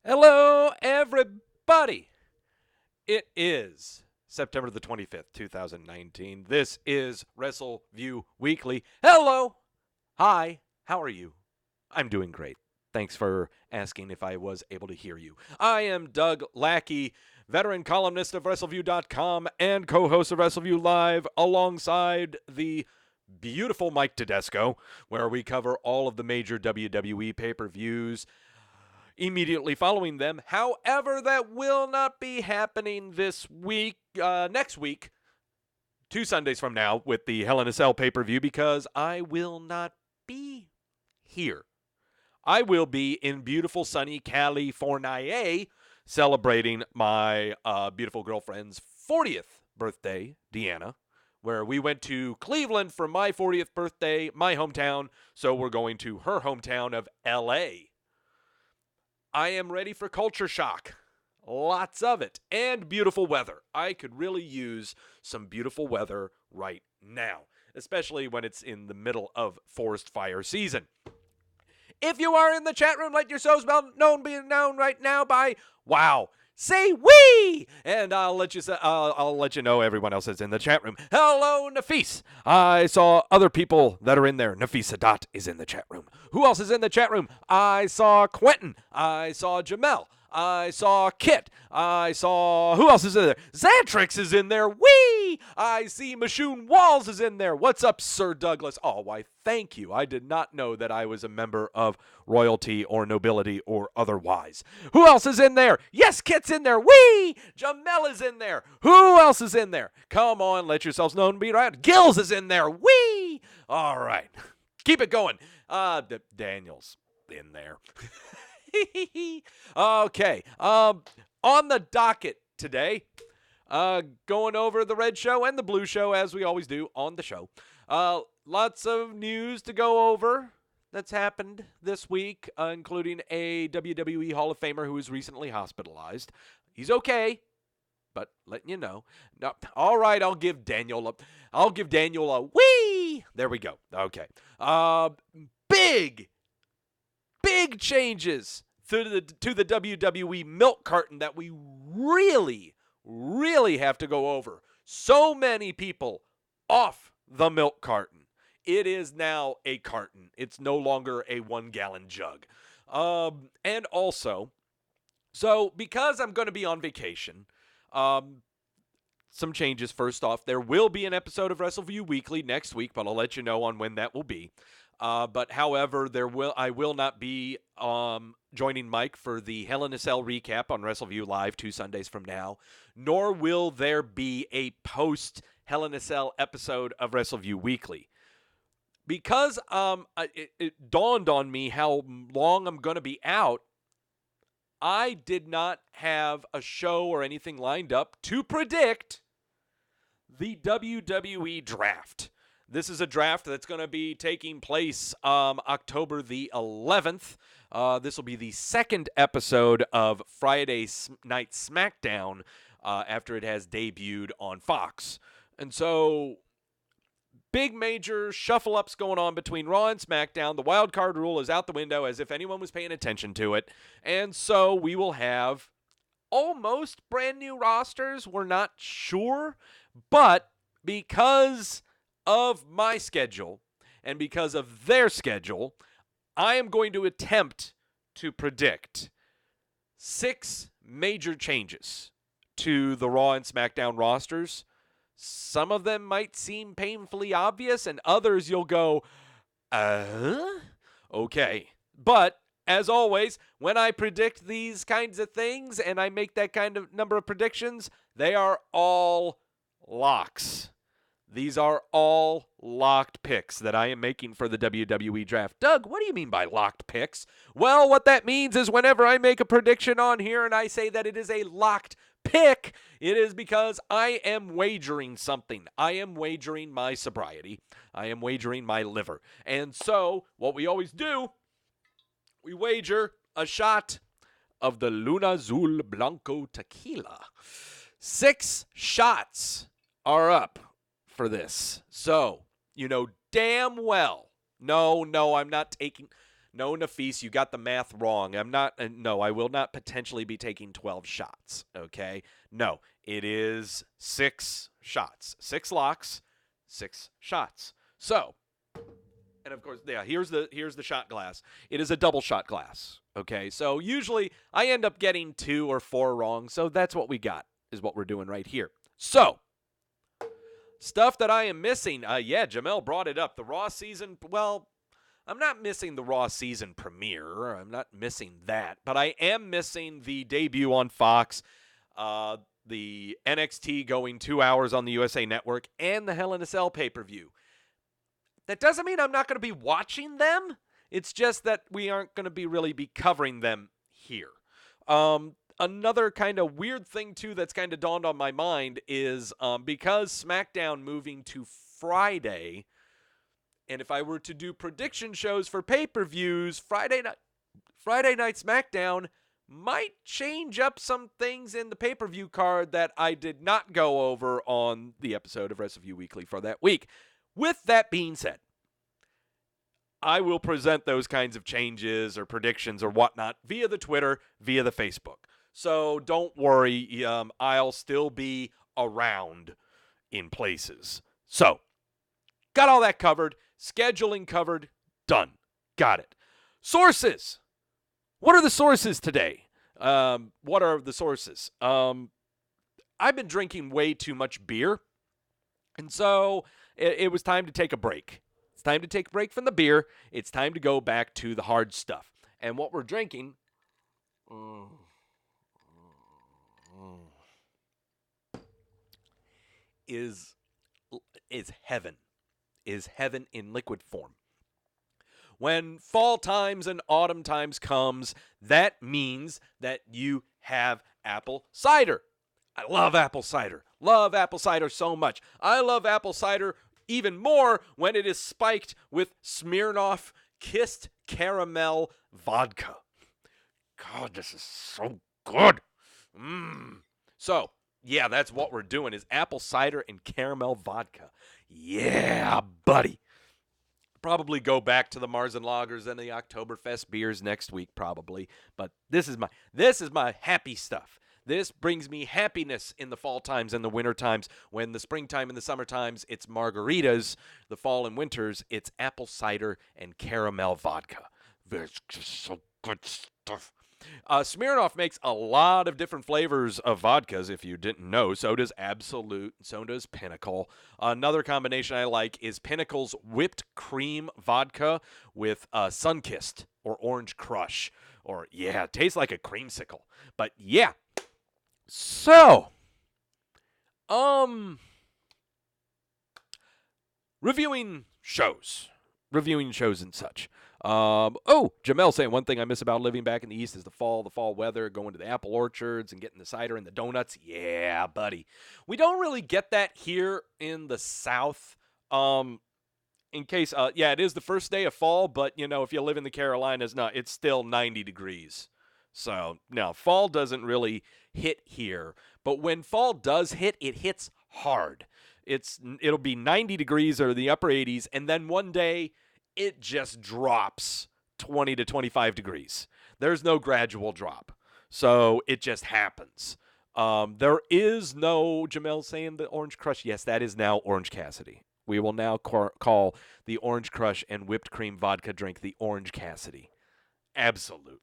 Hello, everybody. It is September the 25th, 2019. This is Wrestleview Weekly. Hello. Hi. How are you? I'm doing great. Thanks for asking if I was able to hear you. I am Doug Lackey, veteran columnist of Wrestleview.com and co-host of Wrestleview Live, alongside the beautiful Mike Tedesco, where we cover all of the major WWE pay-per-views immediately following them. However, that will not be happening this week, next week, 2 Sundays from now, with the Hell in a Cell pay-per-view, because I will not be here. I will be in beautiful sunny California celebrating my beautiful girlfriend's 40th birthday, Deanna, where we went to Cleveland for my 40th birthday, my hometown, so we're going to her hometown of L.A. I am ready for culture shock. Lots of it. And beautiful weather. I could really use some beautiful weather right now, especially when it's in the middle of forest fire season. If you are in the chat room, let yourselves be known right now by wow. Say wee, and I'll let you know everyone else is in the chat room. Hello, Nafis. I saw other people that are in there. Nafisa Dot is in the chat room. Who else is in the chat room? I saw Quentin. I saw Jamel. I saw Kit. I saw... Who else is in there? Xantrix is in there. Whee! I see Mashoon Walls is in there. What's up, Sir Douglas? Oh, why, thank you. I did not know that I was a member of royalty or nobility or otherwise. Who else is in there? Yes, Kit's in there. Whee! Jamel is in there. Who else is in there? Come on, let yourselves know and be right. Gills is in there. Whee! All right. Keep it going. Daniel's in there. Okay. On the docket today, going over the red show and the blue show, as we always do on the show. Lots of news to go over that's happened this week, including a WWE Hall of Famer who was recently hospitalized. He's okay, but letting you know. No, all right, I'll give Daniel a wee. There we go. Okay. Big changes to the WWE Milk Carton that we really have to go over. So many people off the Milk Carton. It is now a carton. It's no longer a 1-gallon jug. And also, so because I'm going to be on vacation, some changes. First off, there will be an episode of Wrestleview Weekly next week, but I'll let you know on when that will be. But however, I will not be joining Mike for the Hell in a Cell recap on WrestleView Live 2 Sundays from now, nor will there be a post Hell in a Cell episode of WrestleView Weekly. Because it dawned on me how long I'm going to be out, I did not have a show or anything lined up to predict the WWE Draft. This is a draft that's going to be taking place October the 11th. This will be the second episode of Friday Night Smackdown after it has debuted on Fox. And so, big major shuffle-ups going on between Raw and SmackDown. The wild card rule is out the window, as if anyone was paying attention to it. And so, we will have almost brand new rosters. We're not sure. But because of my schedule and because of their schedule, I am going to attempt to predict 6 major changes to the Raw and SmackDown rosters. Some of them might seem painfully obvious, and others you'll go, okay. But as always, when I predict these kinds of things and I make that kind of number of predictions, they are all locks. These are all locked picks that I am making for the WWE Draft. Doug, what do you mean by locked picks? Well, what that means is whenever I make a prediction on here and I say that it is a locked pick, it is because I am wagering something. I am wagering my sobriety. I am wagering my liver. And so, what we always do, we wager a shot of the Luna Azul Blanco tequila. 6 shots are up for this. So, you know damn well. No, I'm not taking... No, Nafis, you got the math wrong. No, I will not potentially be taking 12 shots, okay? No, it is 6 shots. 6 locks, 6 shots. So, and of course, yeah, here's the shot glass. It is a double shot glass, okay? So usually I end up getting 2 or 4 wrong, so that's what we got, is what we're doing right here. So, stuff that I am missing. Yeah, Jamel brought it up. The Raw season, well, I'm not missing the Raw season premiere. I'm not missing that. But I am missing the debut on Fox, the NXT going 2 hours on the USA Network, and the Hell in a Cell pay-per-view. That doesn't mean I'm not going to be watching them. It's just that we aren't going to really be covering them here. Another kind of weird thing, too, that's kind of dawned on my mind is because SmackDown moving to Friday, and if I were to do prediction shows for pay-per-views, Friday night SmackDown might change up some things in the pay-per-view card that I did not go over on the episode of Wrestleview Weekly for that week. With that being said, I will present those kinds of changes or predictions or whatnot via the Twitter, via the Facebook. So don't worry, I'll still be around in places. So, got all that covered. Scheduling covered. Done. Got it. Sources. What are the sources today? What are the sources? I've been drinking way too much beer. And so it was time to take a break. It's time to take a break from the beer. It's time to go back to the hard stuff. And what we're drinking is heaven. Is heaven in liquid form. When fall times and autumn times comes, that means that you have apple cider. I love apple cider. Love apple cider so much. I love apple cider even more when it is spiked with Smirnoff Kissed Caramel Vodka. God, this is so good. So, yeah, that's what we're doing is apple cider and caramel vodka. Yeah, buddy. Probably go back to the Mars and Lagers and the Oktoberfest beers next week probably, but this is my happy stuff. This brings me happiness in the fall times and the winter times. When the springtime and the summer times, it's margaritas. The fall and winters, it's apple cider and caramel vodka. That's just so good stuff. Smirnoff makes a lot of different flavors of vodkas, if you didn't know. So does Absolute, so does Pinnacle. Another combination I like is Pinnacle's whipped cream vodka with Sunkissed or Orange Crush. Or, yeah, it tastes like a creamsicle. But, yeah. So, reviewing shows and such. Jamel saying one thing I miss about living back in the East is the fall weather, going to the apple orchards and getting the cider and the donuts. Yeah, buddy. We don't really get that here in the South. In case, it is the first day of fall, but, if you live in the Carolinas, it's still 90 degrees. So, no, fall doesn't really hit here. But when fall does hit, it hits hard. It'll be 90 degrees or the upper 80s, and then one day it just drops 20 to 25 degrees. There's no gradual drop. So it just happens. There is no, Jamel saying the Orange Crush. Yes, that is now Orange Cassidy. We will now call the Orange Crush and whipped cream vodka drink the Orange Cassidy. Absolutely.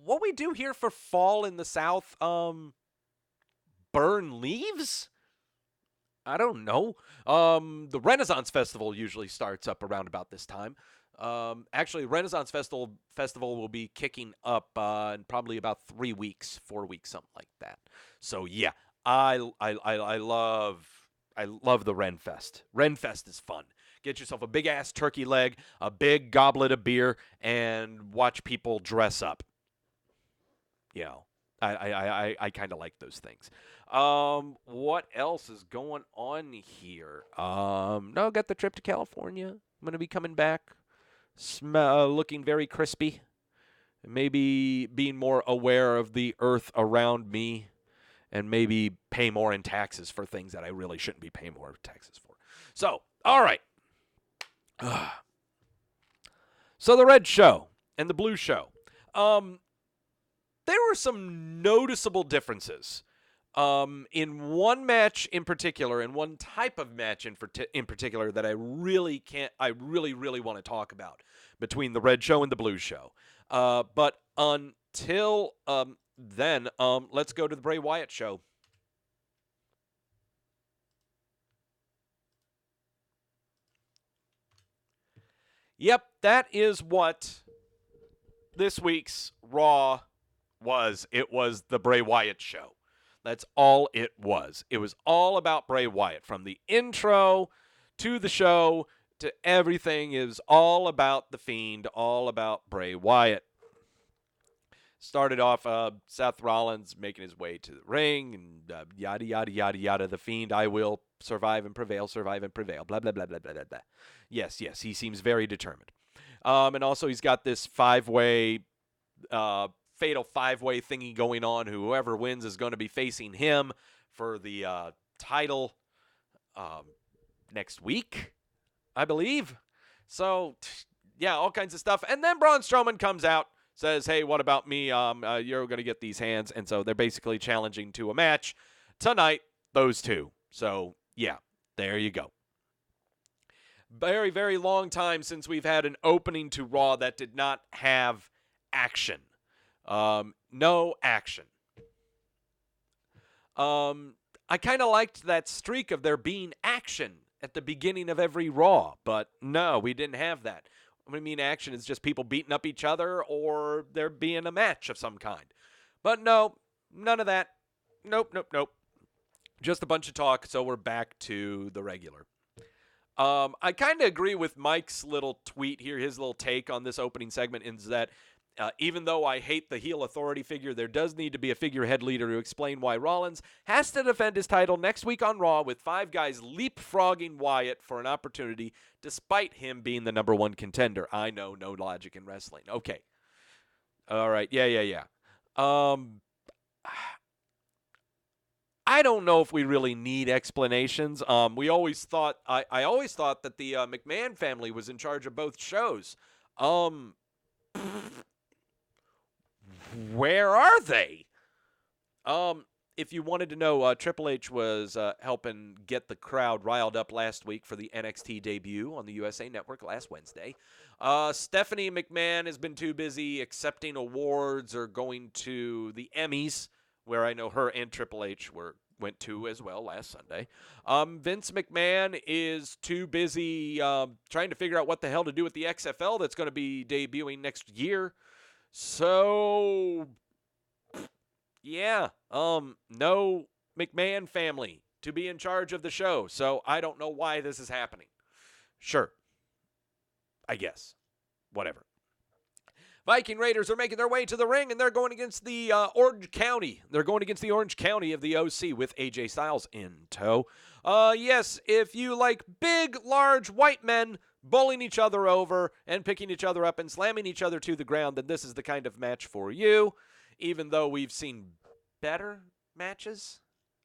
What we do here for fall in the South, burn leaves? I don't know. The Renaissance Festival usually starts up around about this time. Actually, Renaissance Festival will be kicking up in probably about 4 weeks, something like that. So yeah, I love the Ren Fest. Ren Fest is fun. Get yourself a big ass turkey leg, a big goblet of beer, and watch people dress up. I kind of like those things. What else is going on here? Got the trip to California. I'm going to be coming back, looking very crispy. Maybe being more aware of the earth around me, and maybe pay more in taxes for things that I really shouldn't be paying more taxes for. So, all right. So the Red Show and the Blue Show. There were some noticeable differences. In one match in particular, in one type of match in particular that I really want to talk about between the Red Show and the Blue Show. But until then, let's go to the Bray Wyatt show. Yep, that is what this week's Raw was. It was the Bray Wyatt show. That's all it was. It was all about Bray Wyatt. From the intro to the show to everything is all about The Fiend, all about Bray Wyatt. Started off Seth Rollins making his way to the ring and yada, yada, yada, yada. The Fiend, I will survive and prevail, blah, blah, blah, blah, blah, blah. Yes, he seems very determined. And also he's got this fatal five-way thingy going on. Whoever wins is going to be facing him for the title next week, I believe. So, yeah, all kinds of stuff. And then Braun Strowman comes out, says, hey, what about me? You're going to get these hands. And so they're basically challenging to a match tonight, those two. So, yeah, there you go. Very, very long time since we've had an opening to Raw that did not have action. No action. I kind of liked that streak of there being action at the beginning of every Raw, but no, we didn't have that. What I mean action is just people beating up each other or there being a match of some kind. But no, none of that. Nope. Just a bunch of talk, so we're back to the regular. I kind of agree with Mike's little tweet here, his little take on this opening segment is that even though I hate the heel authority figure, there does need to be a figurehead leader to explain why Rollins has to defend his title next week on Raw with 5 guys leapfrogging Wyatt for an opportunity despite him being the number 1 contender. I know, no logic in wrestling. Okay. All right. Yeah. I don't know if we really need explanations. I always thought that the McMahon family was in charge of both shows. Where are they? If you wanted to know, Triple H was helping get the crowd riled up last week for the NXT debut on the USA Network last Wednesday. Stephanie McMahon has been too busy accepting awards or going to the Emmys, where I know her and Triple H went to as well last Sunday. Vince McMahon is too busy trying to figure out what the hell to do with the XFL that's going to be debuting next year. So, yeah, no McMahon family to be in charge of the show. So I don't know why this is happening. Sure. I guess. Whatever. Viking Raiders are making their way to the ring, and they're going against the Orange County. They're going against the Orange County of the OC with AJ Styles in tow. Yes, if you like big, large white men bowling each other over and picking each other up and slamming each other to the ground, then this is the kind of match for you, even though we've seen better matches,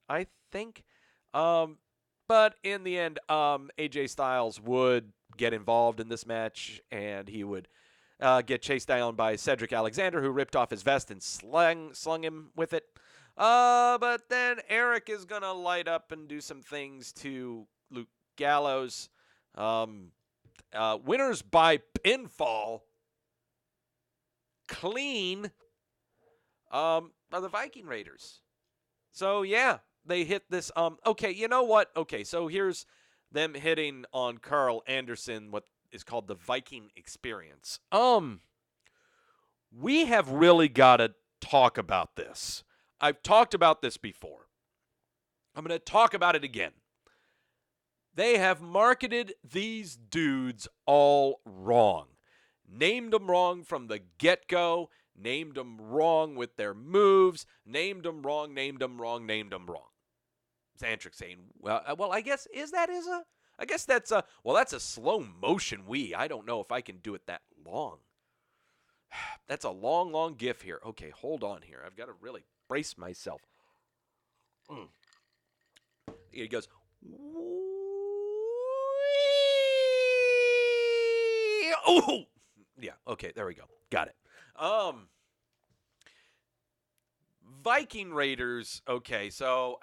I think. But in the end, AJ Styles would get involved in this match, and he would get chased down by Cedric Alexander, who ripped off his vest and slung him with it. But then Eric is going to light up and do some things to Luke Gallows. Winners by pinfall. Clean. Are the Viking Raiders. So, yeah, they hit this. Okay, you know what? Okay, so here's them hitting on Carl Anderson, what is called the Viking Experience. We have really got to talk about this. I've talked about this before. I'm going to talk about it again. They have marketed these dudes all wrong. Named them wrong from the get-go. Named them wrong with their moves. Named them wrong. Xantric saying, well, I guess, I guess that's a slow motion wee. I don't know if I can do it that long. That's a long gif here. Okay, hold on here. I've got to really brace myself. He goes, oh, Yeah, okay, there we go. Got it. Viking Raiders, okay, so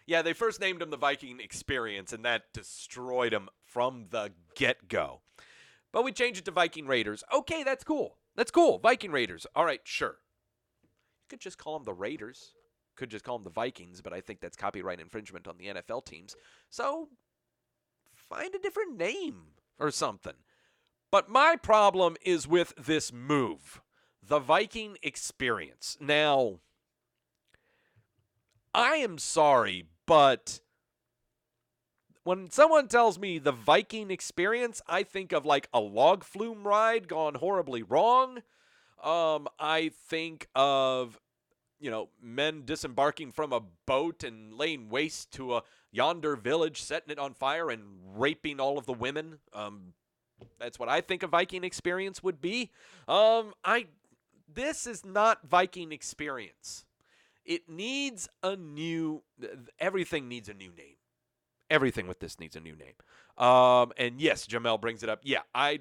yeah, they first named them the Viking Experience, and that destroyed them from the get-go. But we changed it to Viking Raiders. Okay, that's cool. That's cool. Viking Raiders. All right, sure. You could just call them the Raiders. Could just call them the Vikings, but I think that's copyright infringement on the NFL teams. So find a different name or something. But my problem is with this move, the Viking Experience. Now, I am sorry, but when someone tells me the Viking Experience, I think of like a log flume ride gone horribly wrong. I think of, men disembarking from a boat and laying waste to a yonder village, setting it on fire and raping all of the women. That's what I think a Viking Experience would be. This is not Viking Experience. It needs everything needs a new name. Everything with this needs a new name. And yes, Jamel brings it up. Yeah, I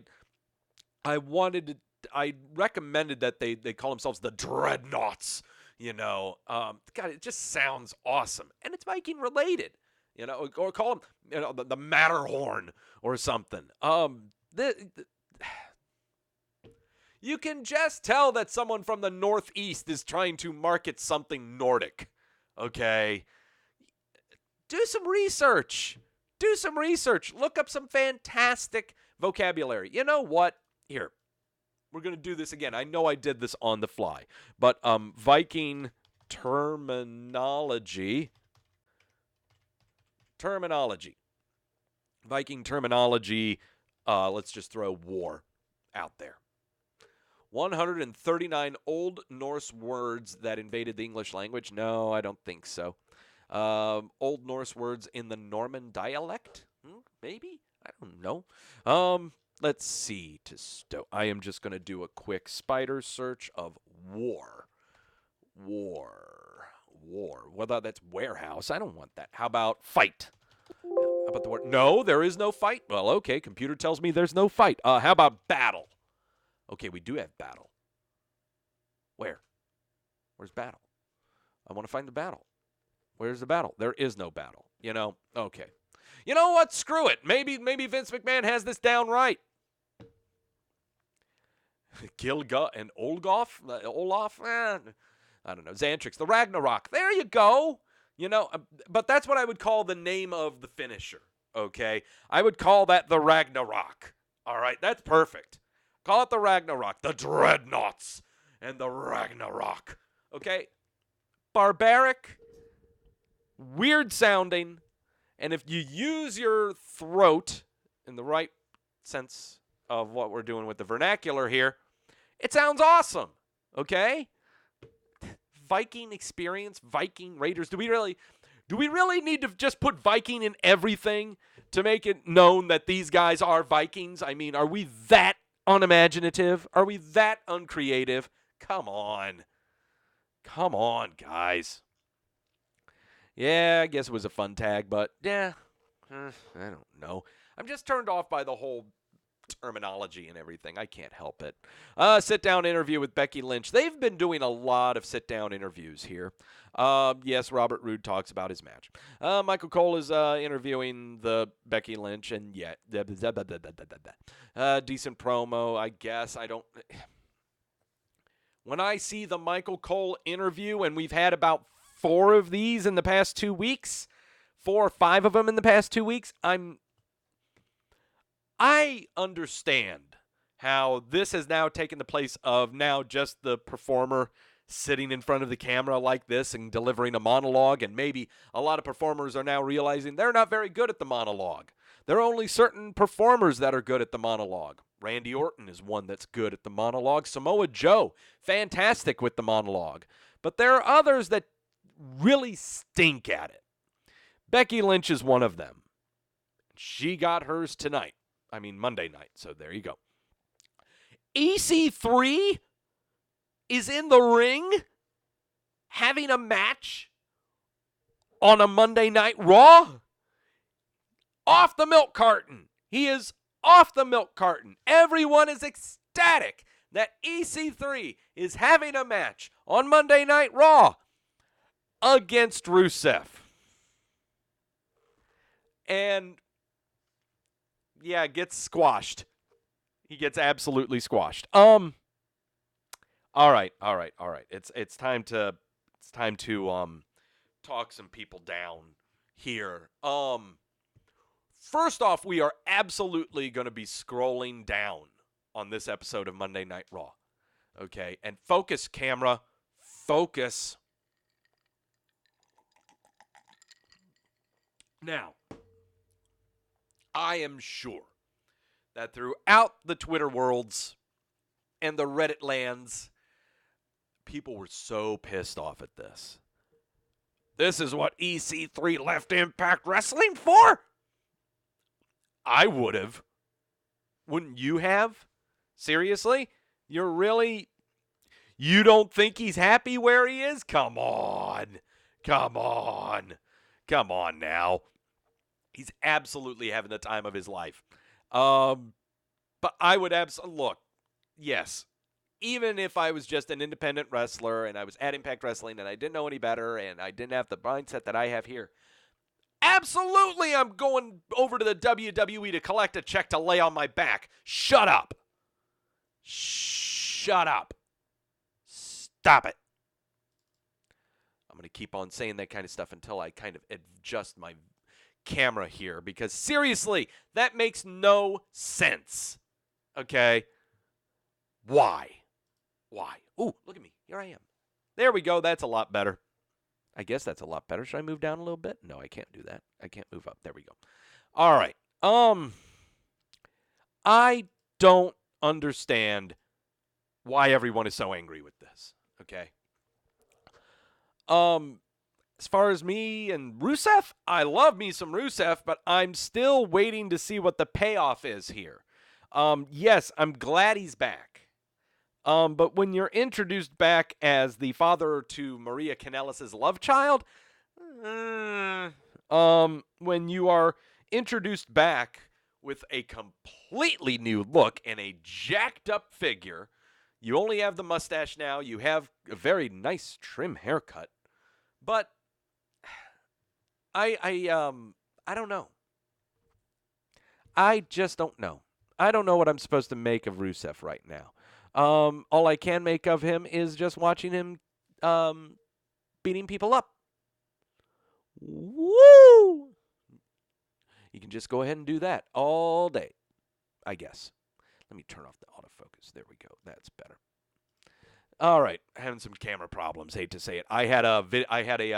recommended that they call themselves the Dreadnoughts. God, it just sounds awesome, and it's Viking related. Or call them, the Matterhorn or something. You can just tell that someone from the Northeast is trying to market something Nordic. Okay. Do some research. Look up some fantastic vocabulary. You know what? Here, we're going to do this again. I know I did this on the fly, but Viking terminology. Viking terminology. Let's just throw war out there. 139 Old Norse words that invaded the English language. No, I don't think so. Old Norse words in the Norman dialect? Maybe? I don't know. Let's see. I am just going to do a quick spider search of war. Whether that's warehouse. I don't want that. How about fight? How about the word? No, there is no fight. Well, okay. Computer tells me there's no fight. How about battle? Okay, we do have battle. Where? Where's battle? I want to find the battle. Where's the battle? There is no battle. Okay. You know what? Screw it. Maybe Vince McMahon has this down right. Gilga and Olaf? I don't know. Xantrix, the Ragnarok. There you go. But that's what I would call the name of the finisher. Okay? I would call that the Ragnarok. All right? That's perfect. Call it the Ragnarok. The Dreadnoughts and the Ragnarok. Okay? Barbaric. Weird sounding, and if you use your throat in the right sense of what we're doing with the vernacular here, it sounds awesome, okay? Viking Experience, Viking Raiders. Do we really need to just put Viking in everything to make it known that these guys are Vikings? I mean, are we that unimaginative? Are we that uncreative? Come on, guys. Yeah, I guess it was a fun tag, but yeah, I don't know. I'm just turned off by the whole terminology and everything. I can't help it. Sit-down interview with Becky Lynch. They've been doing a lot of sit-down interviews here. Yes, Robert Roode talks about his match. Michael Cole is interviewing the Becky Lynch, and yeah, decent promo, I guess. When I see the Michael Cole interview, and we've had about 4 of these in the past 2 weeks, 4 or 5 of them in the past 2 weeks, I understand how this has now taken the place of now just the performer sitting in front of the camera like this and delivering a monologue, and maybe a lot of performers are now realizing they're not very good at the monologue. There are only certain performers that are good at the monologue. Randy Orton is one that's good at the monologue. Samoa Joe, fantastic with the monologue. But there are others that really stink at it. Becky Lynch is one of them. She got hers tonight. Monday night. So there you go. EC3 is in the ring having a match on a Monday Night Raw off the milk carton. He is off the milk carton. Everyone is ecstatic that EC3 is having a match on Monday Night Raw against Rusev. And, yeah, gets squashed. He gets absolutely squashed. All right. It's time to talk some people down here. First off, we are absolutely going to be scrolling down on this episode of Monday Night Raw. Okay, and focus, camera, focus. Now, I am sure that throughout the Twitter worlds and the Reddit lands, people were so pissed off at this. This is what EC3 left Impact Wrestling for? I would have. Wouldn't you have? Seriously? You don't think he's happy where he is? Come on now. He's absolutely having the time of his life. But I would look, yes, even if I was just an independent wrestler and I was at Impact Wrestling and I didn't know any better and I didn't have the mindset that I have here, absolutely I'm going over to the WWE to collect a check to lay on my back. Shut up. Stop it. I'm going to keep on saying that kind of stuff until I kind of adjust my camera here, because seriously, that makes no sense. Okay? Why? Ooh, look at me. Here I am. There we go. That's a lot better. I guess that's a lot better. Should I move down a little bit? No, I can't do that. I can't move up. There we go. All right. I don't understand why everyone is so angry with this. Okay? As far as me and Rusev, I love me some Rusev, but I'm still waiting to see what the payoff is here. Yes, I'm glad he's back. But when you're introduced back as the father to Maria Kanellis' love child, when you are introduced back with a completely new look and a jacked up figure, you only have the mustache now, you have a very nice trim haircut, but I don't know. I just don't know. I don't know what I'm supposed to make of Rusev right now. All I can make of him is just watching him beating people up. Woo! You can just go ahead and do that all day, I guess. Let me turn off the autofocus. There we go. That's better. All right, having some camera problems. Hate to say it. I had a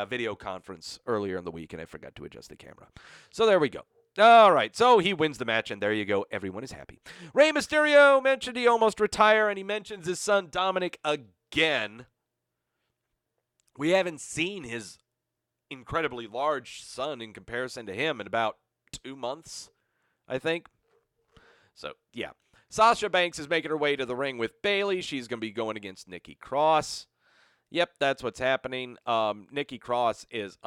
video conference earlier in the week, and I forgot to adjust the camera. So there we go. All right, so he wins the match, and there you go. Everyone is happy. Rey Mysterio mentioned he almost retired, and he mentions his son Dominic again. We haven't seen his incredibly large son in comparison to him in about 2 months, I think. So, yeah. Sasha Banks is making her way to the ring with Bayley. She's going to be going against Nikki Cross. Yep, that's what's happening. Nikki Cross is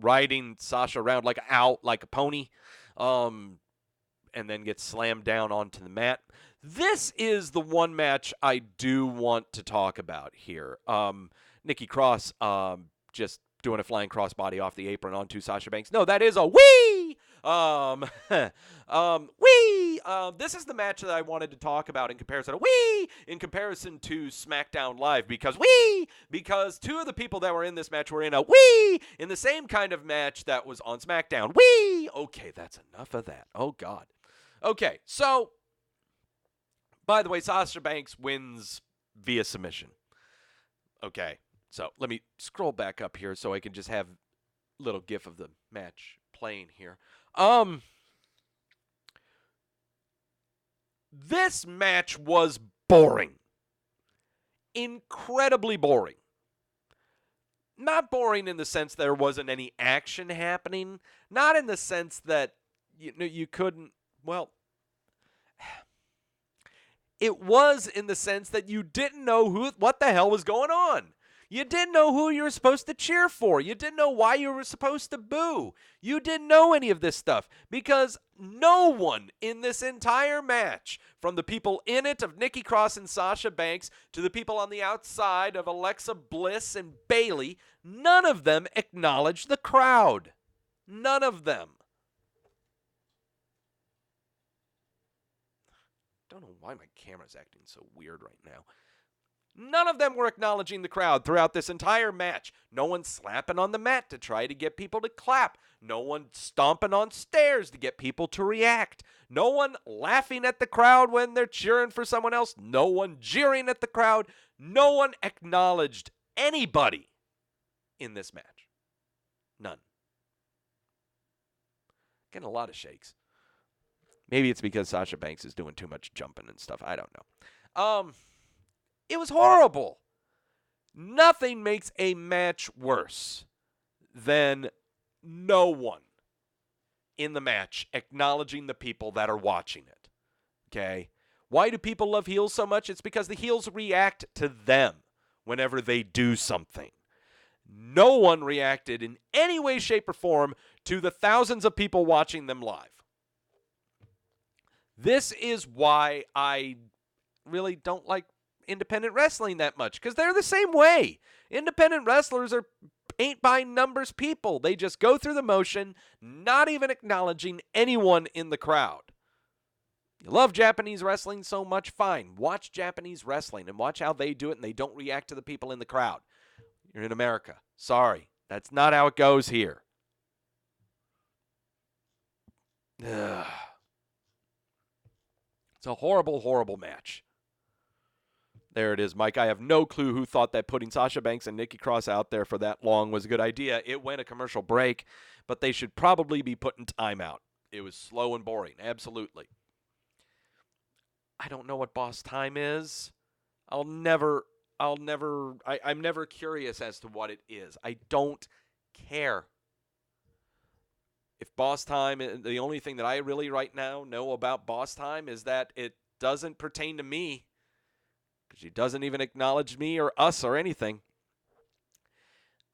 riding Sasha around like a pony, and then gets slammed down onto the mat. This is the one match I do want to talk about here. Nikki Cross just doing a flying crossbody off the apron onto Sasha Banks. No, that is a wee! This is the match that I wanted to talk about in comparison to SmackDown Live, because two of the people that were in this match were in the same kind of match that was on SmackDown. Okay, that's enough of that. Oh, God. Okay, so, by the way, Sasha Banks wins via submission. Okay, so let me scroll back up here so I can just have a little gif of the match playing here. This match was boring. Incredibly boring. Not boring in the sense there wasn't any action happening. Not in the sense that you couldn't, well, it was in the sense that you didn't know what the hell was going on. You didn't know who you were supposed to cheer for. You didn't know why you were supposed to boo. You didn't know any of this stuff because no one in this entire match, from the people in it of Nikki Cross and Sasha Banks to the people on the outside of Alexa Bliss and Bayley, none of them acknowledged the crowd. None of them. Don't know why my camera's acting so weird right now. None of them were acknowledging the crowd throughout this entire match. No one slapping on the mat to try to get people to clap. No one stomping on stairs to get people to react. No one laughing at the crowd when they're cheering for someone else. No one jeering at the crowd. No one acknowledged anybody in this match. None. Getting a lot of shakes. Maybe it's because Sasha Banks is doing too much jumping and stuff. I don't know. It was horrible. Nothing makes a match worse than no one in the match acknowledging the people that are watching it. Okay? Why do people love heels so much? It's because the heels react to them whenever they do something. No one reacted in any way, shape, or form to the thousands of people watching them live. This is why I really don't like independent wrestling that much, because they're the same way. Independent wrestlers ain't by numbers people. They just go through the motion, not even acknowledging anyone in the crowd. You love Japanese wrestling so much, fine. Watch Japanese wrestling and watch how they do it, and they don't react to the people in the crowd. You're in America. Sorry. That's not how it goes here. Ugh. It's a horrible, horrible match. There it is, Mike. I have no clue who thought that putting Sasha Banks and Nikki Cross out there for that long was a good idea. It went a commercial break, but they should probably be put in timeout. It was slow and boring, absolutely. I don't know what boss time is. I'm never curious as to what it is. I don't care. If boss time, the only thing that I really right now know about boss time is that it doesn't pertain to me. Because she doesn't even acknowledge me or us or anything.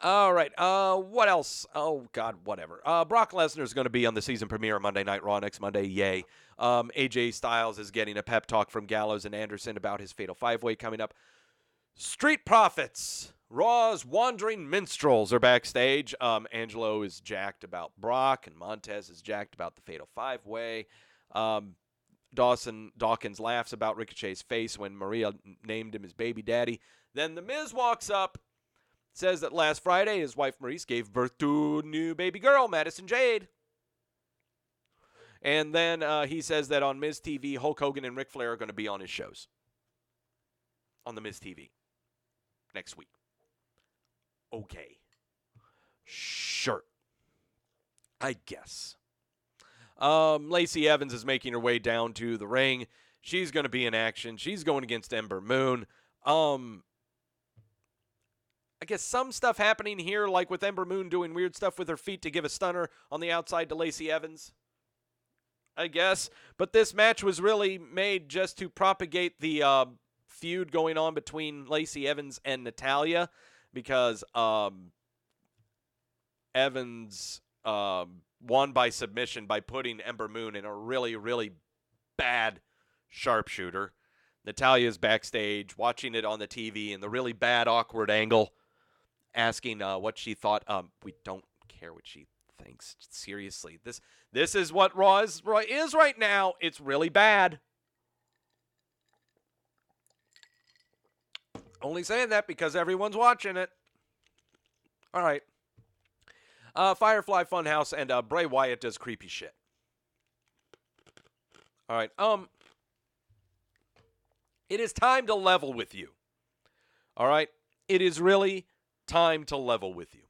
All right. What else? Oh, God, whatever. Brock Lesnar is going to be on the season premiere of Monday Night Raw next Monday. Yay. AJ Styles is getting a pep talk from Gallows and Anderson about his Fatal 5-Way coming up. Street Profits, Raw's Wandering Minstrels are backstage. Angelo is jacked about Brock, and Montez is jacked about the Fatal 5-Way. Dawkins laughs about Ricochet's face when Maria named him his baby daddy. Then The Miz walks up, says that last Friday his wife Maurice gave birth to a new baby girl, Madison Jade. And then he says that on Miz TV, Hulk Hogan and Ric Flair are going to be on his shows. On the Miz TV. Next week. Okay. Sure. I guess. Lacey Evans is making her way down to the ring. She's going to be in action. She's going against Ember Moon. I guess some stuff happening here, like with Ember Moon doing weird stuff with her feet to give a stunner on the outside to Lacey Evans. I guess. But this match was really made just to propagate the feud going on between Lacey Evans and Natalya, because Evans won by submission by putting Ember Moon in a really, really bad sharpshooter. Natalya's backstage watching it on the TV in the really bad, awkward angle, asking what she thought. We don't care what she thinks. Seriously, this is what Raw is right now. It's really bad. Only saying that because everyone's watching it. All right. Firefly Funhouse and Bray Wyatt does creepy shit. All right. It is time to level with you. All right? It is really time to level with you.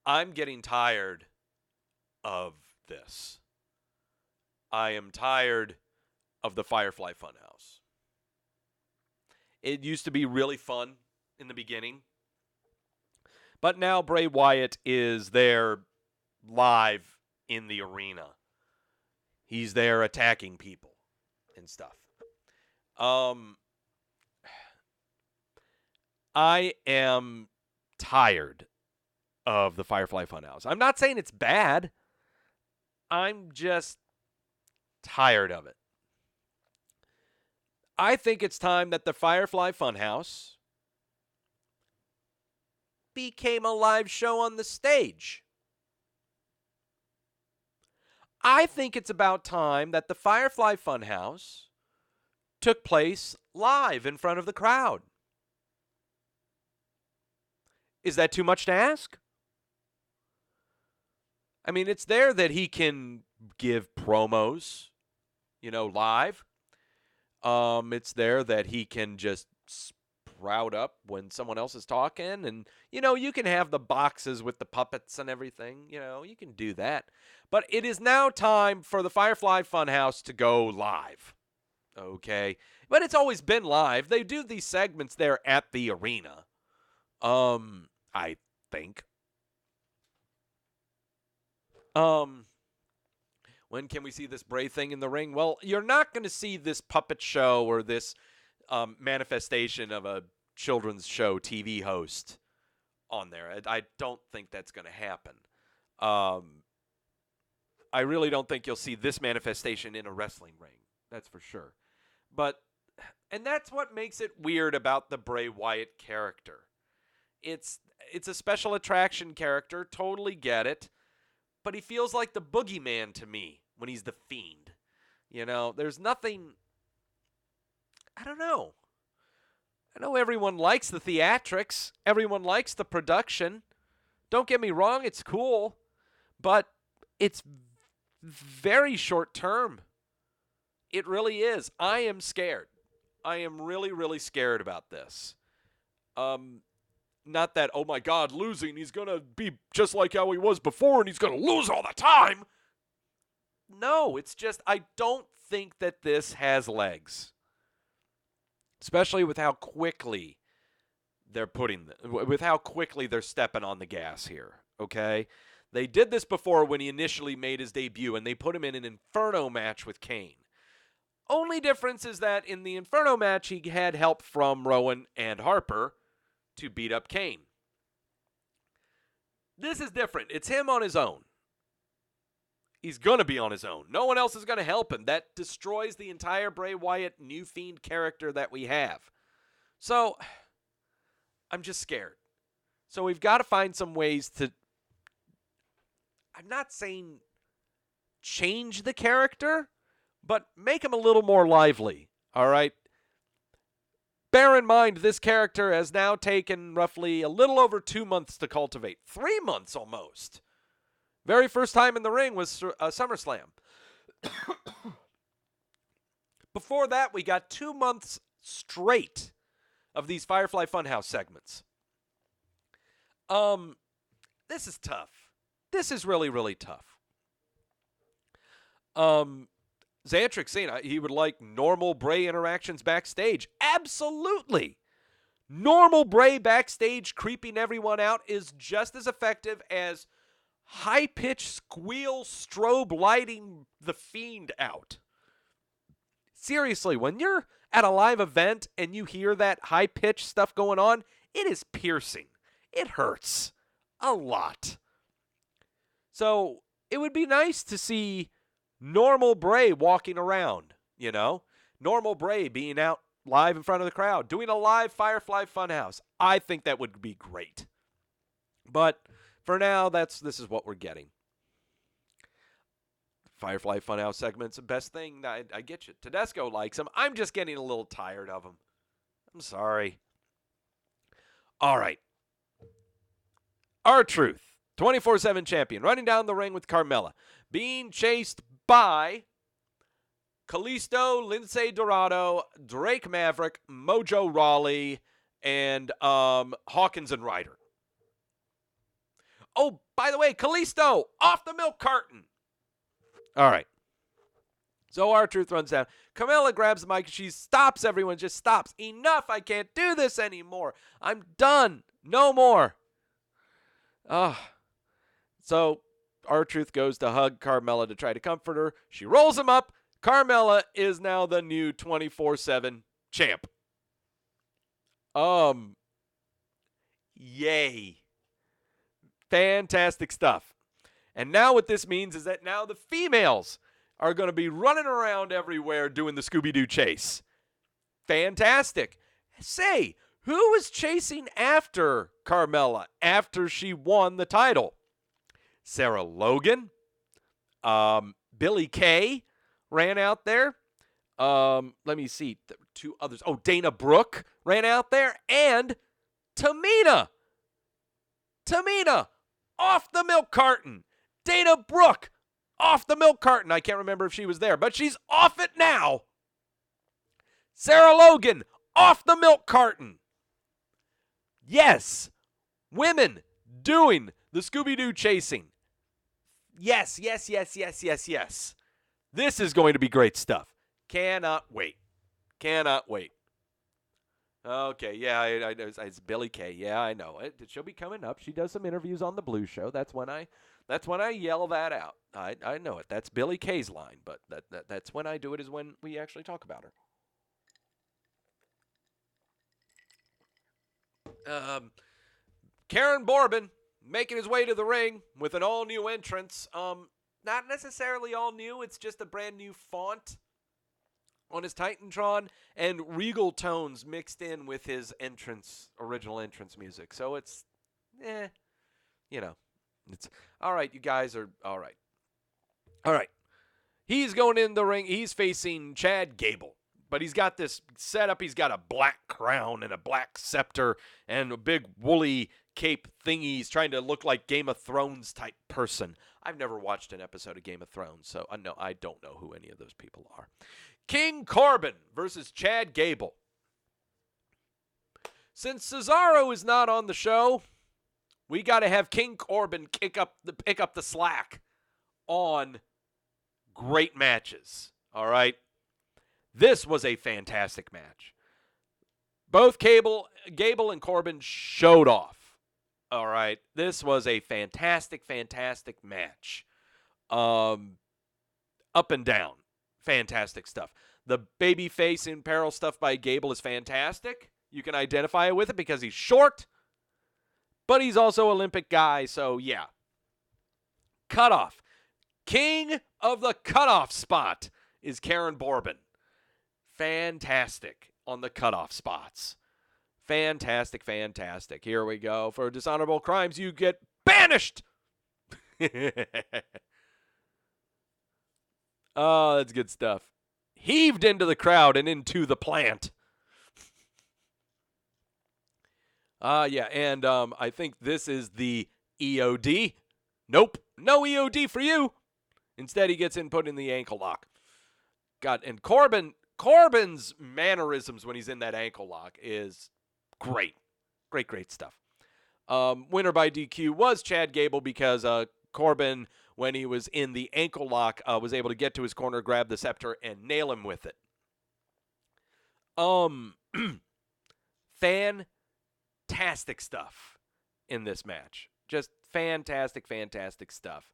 I'm getting tired of this. I am tired of the Firefly Funhouse. It used to be really fun in the beginning. But now Bray Wyatt is there live in the arena. He's there attacking people and stuff. I am tired of the Firefly Funhouse. I'm not saying it's bad. I'm just tired of it. I think it's time that the Firefly Funhouse became a live show on the stage. I think it's about time that the Firefly Funhouse took place live in front of the crowd. Is that too much to ask? I mean, it's there that he can give promos, live. It's there that he can just sprout up when someone else is talking. And, you can have the boxes with the puppets and everything. You can do that. But it is now time for the Firefly Funhouse to go live. Okay? But it's always been live. They do these segments there at the arena. I think. When can we see this Bray thing in the ring? Well, you're not going to see this puppet show or this manifestation of a children's show TV host on there. I don't think that's going to happen. I really don't think you'll see this manifestation in a wrestling ring. That's for sure. And that's what makes it weird about the Bray Wyatt character. It's a special attraction character. Totally get it. But he feels like the boogeyman to me when he's the Fiend. There's nothing... I don't know. I know everyone likes the theatrics. Everyone likes the production. Don't get me wrong, it's cool. But it's very short term. It really is. I am scared. I am really, really scared about this. Not that, oh my God, losing, he's going to be just like how he was before and he's going to lose all the time. No, it's just, I don't think that this has legs. Especially with how quickly with how quickly they're stepping on the gas here, okay? They did this before when he initially made his debut, and they put him in an Inferno match with Kane. Only difference is that in the Inferno match, he had help from Rowan and Harper to beat up Kane. This is different. It's him on his own. He's going to be on his own. No one else is going to help him. That destroys the entire Bray Wyatt New Fiend character that we have. So, I'm just scared. So we've got to find some ways to, I'm not saying change the character, but make him a little more lively. All right? Bear in mind, this character has now taken roughly a little over 2 months to cultivate. 3 months almost. Very first time in the ring was SummerSlam. Before that, we got 2 months straight of these Firefly Funhouse segments. This is tough. This is really, really tough. Xantric saying he would like normal Bray interactions backstage. Absolutely. Normal Bray backstage creeping everyone out is just as effective as high-pitched squeal strobe lighting the Fiend out. Seriously, when you're at a live event and you hear that high-pitched stuff going on, it is piercing. It hurts a lot. So it would be nice to see normal Bray walking around, Normal Bray being out live in front of the crowd, doing a live Firefly Funhouse. I think that would be great. But for now, this is what we're getting. Firefly Funhouse segment's the best thing. I get you. Tedesco likes him. I'm just getting a little tired of him. I'm sorry. All right. R-Truth, 24/7 champion, running down the ring with Carmella, being chased by Kalisto, Lince Dorado, Drake Maverick, Mojo Rawley, and Hawkins and Ryder. Oh, by the way, Kalisto off the milk carton. All right. So R-Truth runs down. Carmella grabs the mic. She stops everyone. Just stops. Enough. I can't do this anymore. I'm done. No more. So R-Truth goes to hug Carmella to try to comfort her. She rolls him up. Carmella is now the new 24/7 champ. Yay. Fantastic stuff. And now what this means is that now the females are going to be running around everywhere doing the Scooby-Doo chase. Fantastic. Say, who was chasing after Carmella after she won the title? Sarah Logan. Billy Kay ran out there. Let me see. There were two others. Oh, Dana Brooke ran out there. And Tamina. Tamina off the milk carton. Dana Brooke off the milk carton. I can't remember if she was there, but she's off it now. Sarah Logan off the milk carton. Yes, women doing the Scooby-Doo chasing. Yes. This is going to be great stuff. Cannot wait. Okay, yeah, it's Billy Kay. Yeah, I know it. She'll be coming up. She does some interviews on the Blue Show. That's when I yell that out. I know it. That's Billy Kay's line, but that's when I do it, is when we actually talk about her. Karen Bourbon making his way to the ring with an all-new entrance. Not necessarily all new. It's just a brand new font on his Titantron and regal tones mixed in with his original entrance music. So it's, it's all right. You guys are all right. All right. He's going in the ring. He's facing Chad Gable. But he's got this setup. He's got a black crown and a black scepter and a big woolly cape thingy. He's trying to look like Game of Thrones type person. I've never watched an episode of Game of Thrones, so I don't know who any of those people are. King Corbin versus Chad Gable. Since Cesaro is not on the show, we got to have King Corbin pick up the slack on great matches. All right. This was a fantastic match. Both Gable and Corbin showed off. All right. This was a fantastic match. Up and down. Fantastic stuff. The babyface in peril stuff by Gable is fantastic. You can identify with it because he's short, but he's also Olympic guy, so yeah. Cutoff. King of the cutoff spot is Karen Bourbon. Fantastic on the cutoff spots. Fantastic. Here we go. For dishonorable crimes, you get banished. Oh, that's good stuff. Heaved into the crowd and into the plant. And I think this is the EOD. Nope, no EOD for you. Instead, he gets put in the ankle lock. God, and Corbin's mannerisms when he's in that ankle lock is great. Great stuff. Winner by DQ was Chad Gable because Corbin, when he was in the ankle lock, was able to get to his corner, grab the scepter, and nail him with it. Fantastic stuff in this match. Just fantastic stuff.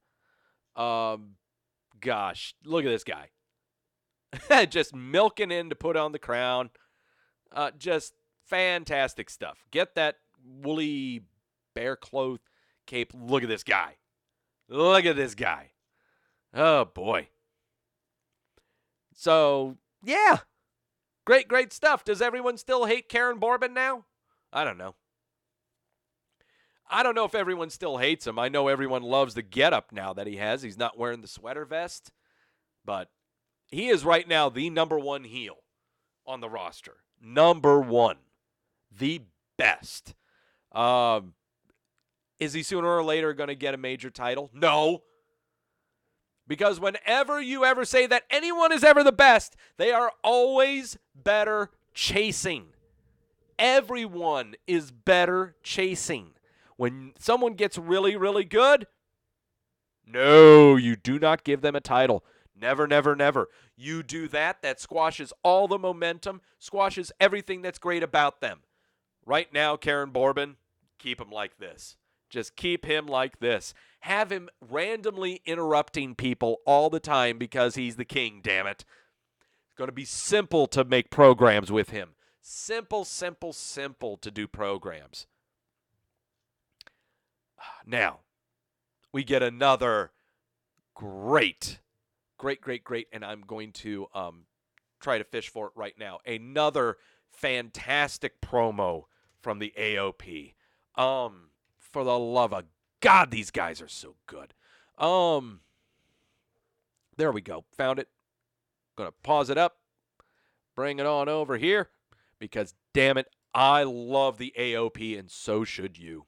Gosh, look at this guy. Just milking in to put on the crown. Just fantastic stuff. Get that woolly bear cloth cape. Look at this guy. Oh, boy. So, yeah. Great stuff. Does everyone still hate Karen Bourbon now? I don't know. I don't know if everyone still hates him. I know everyone loves the getup now that he has. He's not wearing the sweater vest. But he is right now the number one heel on the roster. Number one. The best. Is he sooner or later going to get a major title? No. Because whenever you ever say that anyone is ever the best, they are always better chasing. Everyone is better chasing. When someone gets really, really good, no, you do not give them a title. Never. You do that squashes all the momentum, squashes everything that's great about them. Right now, Karen Bourbon, keep him like this. Just keep him like this. Have him randomly interrupting people all the time because he's the king, damn it. It's going to be simple to make programs with him. Simple to do programs. Now, we get another great, and I'm going to try to fish for it right now. Another fantastic promo from the AOP. For the love of God, these guys are so good. There we go. Found it. Gonna pause it up. Bring it on over here. Because, damn it, I love the AOP, and so should you.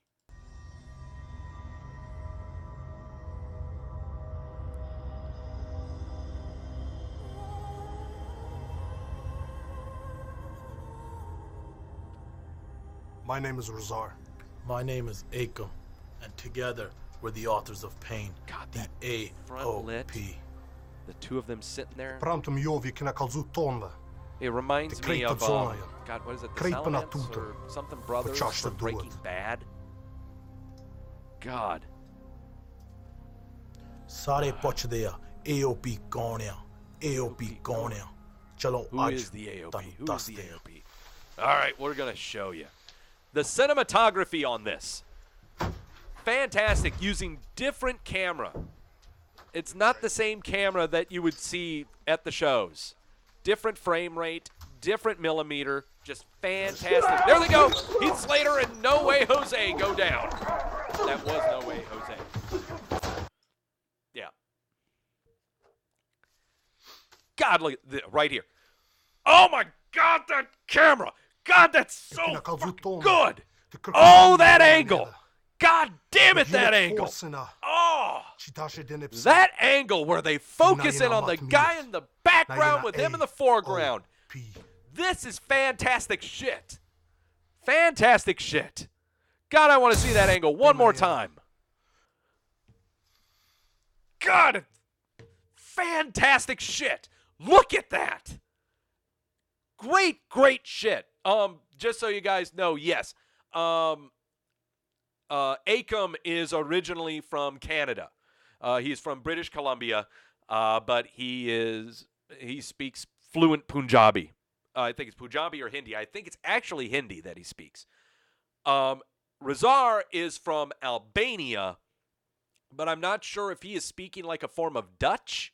My name is Razar. My name is Akam, and together we're the authors of Pain. God, the that front lit, AOP. the two of them sitting there. It reminds me of, God, what is it, the Salamence or something Brothers from Breaking Bad? God. Sare Pochadea, AOP Gonia, AOP Gonia. Who is the AOP? Who is the AOP? All right, we're going to show you. The cinematography on this, fantastic, using different camera. It's not the same camera that you would see at the shows. Different frame rate, different millimeter, just fantastic. There they go. Heath Slater and No Way Jose go down. That was No Way Jose. Yeah. God, look at this, right here. Oh, my God, that camera. God, that's so good. Oh, that angle. God damn it, that angle. Oh, that angle where they focus in on the guy in the background with him in the foreground. This is fantastic shit. Fantastic shit. God, I want to see that angle one more time. God, fantastic shit. Look at that. Great shit. Just so you guys know, yes. Akam is originally from Canada. He's from British Columbia, but he speaks fluent Punjabi. I think it's Punjabi or Hindi. I think it's actually Hindi that he speaks. Razar is from Albania, but I'm not sure if he is speaking like a form of Dutch.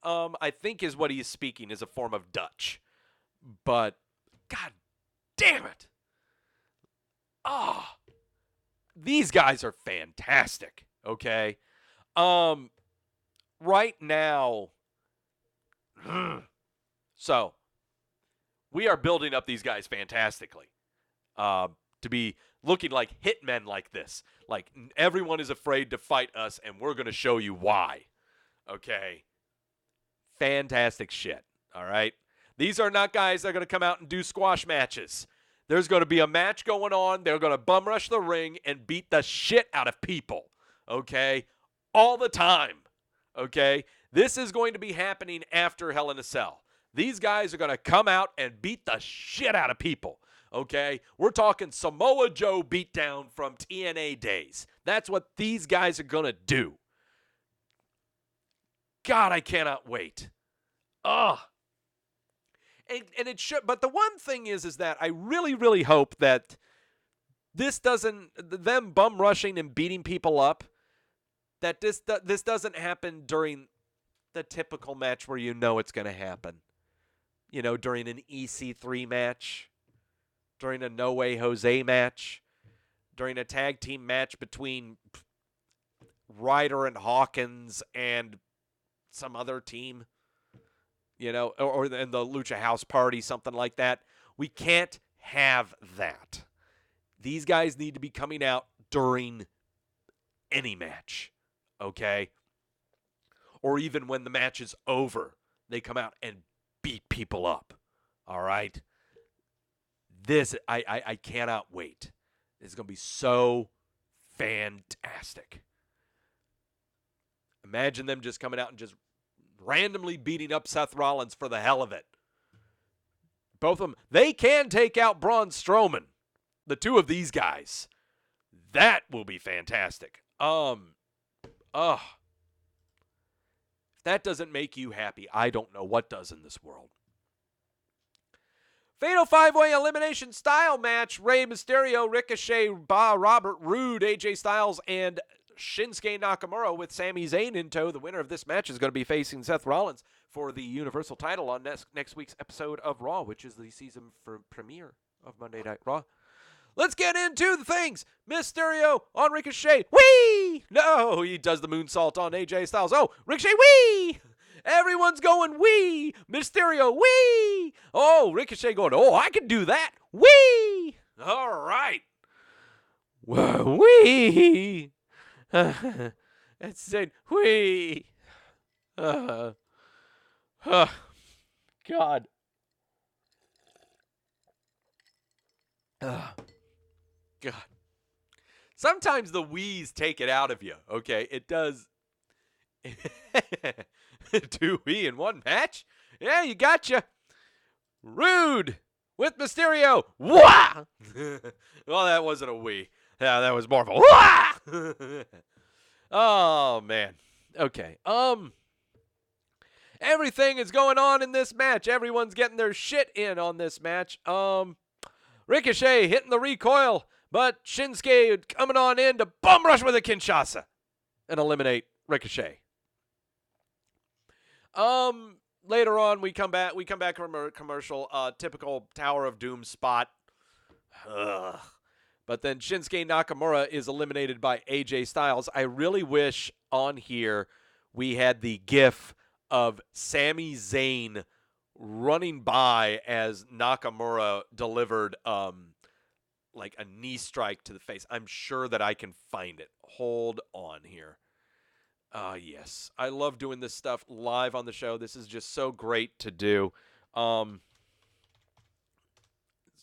I think is what he is speaking is a form of Dutch. But, God damn it. These guys are fantastic, okay? Right now, so, we are building up these guys fantastically to be looking like hitmen like this. Like, everyone is afraid to fight us, and we're going to show you why, okay? Fantastic shit, all right? These are not guys that are going to come out and do squash matches. There's going to be a match going on. They're going to bum rush the ring and beat the shit out of people, okay? All the time, okay? This is going to be happening after Hell in a Cell. These guys are going to come out and beat the shit out of people, okay? We're talking Samoa Joe beatdown from TNA days. That's what these guys are going to do. God, I cannot wait. And it should, but the one thing is that I really hope that this doesn't, them bum rushing and beating people up, that this doesn't happen during the typical match where you know it's going to happen. You know, during an EC3 match, during a No Way Jose match, during a tag team match between Ryder and Hawkins and some other team. You know, or in the Lucha House Party, something like that. We can't have that. These guys need to be coming out during any match, okay? Or even when the match is over, they come out and beat people up, all right? This, I cannot wait. This is going to be so fantastic. Imagine them just coming out and just randomly beating up Seth Rollins for the hell of it. Both of them. They can take out Braun Strowman. The two of these guys. That will be fantastic. If that doesn't make you happy, I don't know what does in this world. Fatal 5-way elimination style match. Rey Mysterio, Ricochet, Robert Roode, AJ Styles, and Shinsuke Nakamura with Sami Zayn in tow. The winner of this match is going to be facing Seth Rollins for the Universal title on next week's episode of Raw, which is the season premiere of Monday Night Raw. Let's get into the things. Mysterio on Ricochet. Whee! No, he does the moonsault on AJ Styles. Oh, Ricochet, whee! Everyone's going wee. Mysterio, wee. Oh, Ricochet going, oh, I can do that. Wee. All right. Wee. That's saying wee. God. God. Sometimes the wheeze take it out of you, okay? It does. 2 wee in one match? Yeah, you gotcha. Rude with Mysterio. Wah! Well, that wasn't a wee. Yeah, that was more of a wah! Oh, man. Okay. Everything is going on in this match. Everyone's getting their shit in on this match. Ricochet hitting the recoil, but Shinsuke coming on in to bum rush with a Kinshasa and eliminate Ricochet. Later on, we come back from a commercial, typical Tower of Doom spot. Ugh. But then Shinsuke Nakamura is eliminated by AJ Styles. I really wish on here we had the gif of Sami Zayn running by as Nakamura delivered like a knee strike to the face. I'm sure that I can find it. Hold on here. Yes. I love doing this stuff live on the show. This is just so great to do. Let's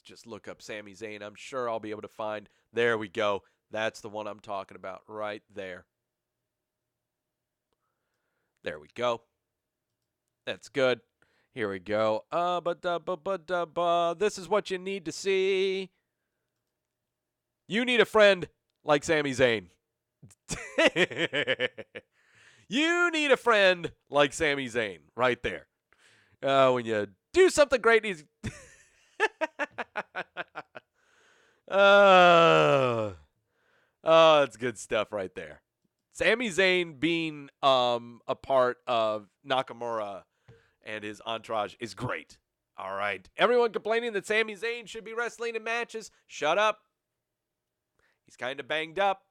just look up Sami Zayn. I'm sure I'll be able to find. There we go. That's the one I'm talking about right there. There we go. That's good. Here we go. This is what you need to see. You need a friend like Sami Zayn. You need a friend like Sami Zayn right there. When you do something great, he's... it's good stuff right there. Sami Zayn being a part of Nakamura and his entourage is great. All right. Everyone complaining that Sami Zayn should be wrestling in matches, shut up. He's kind of banged up.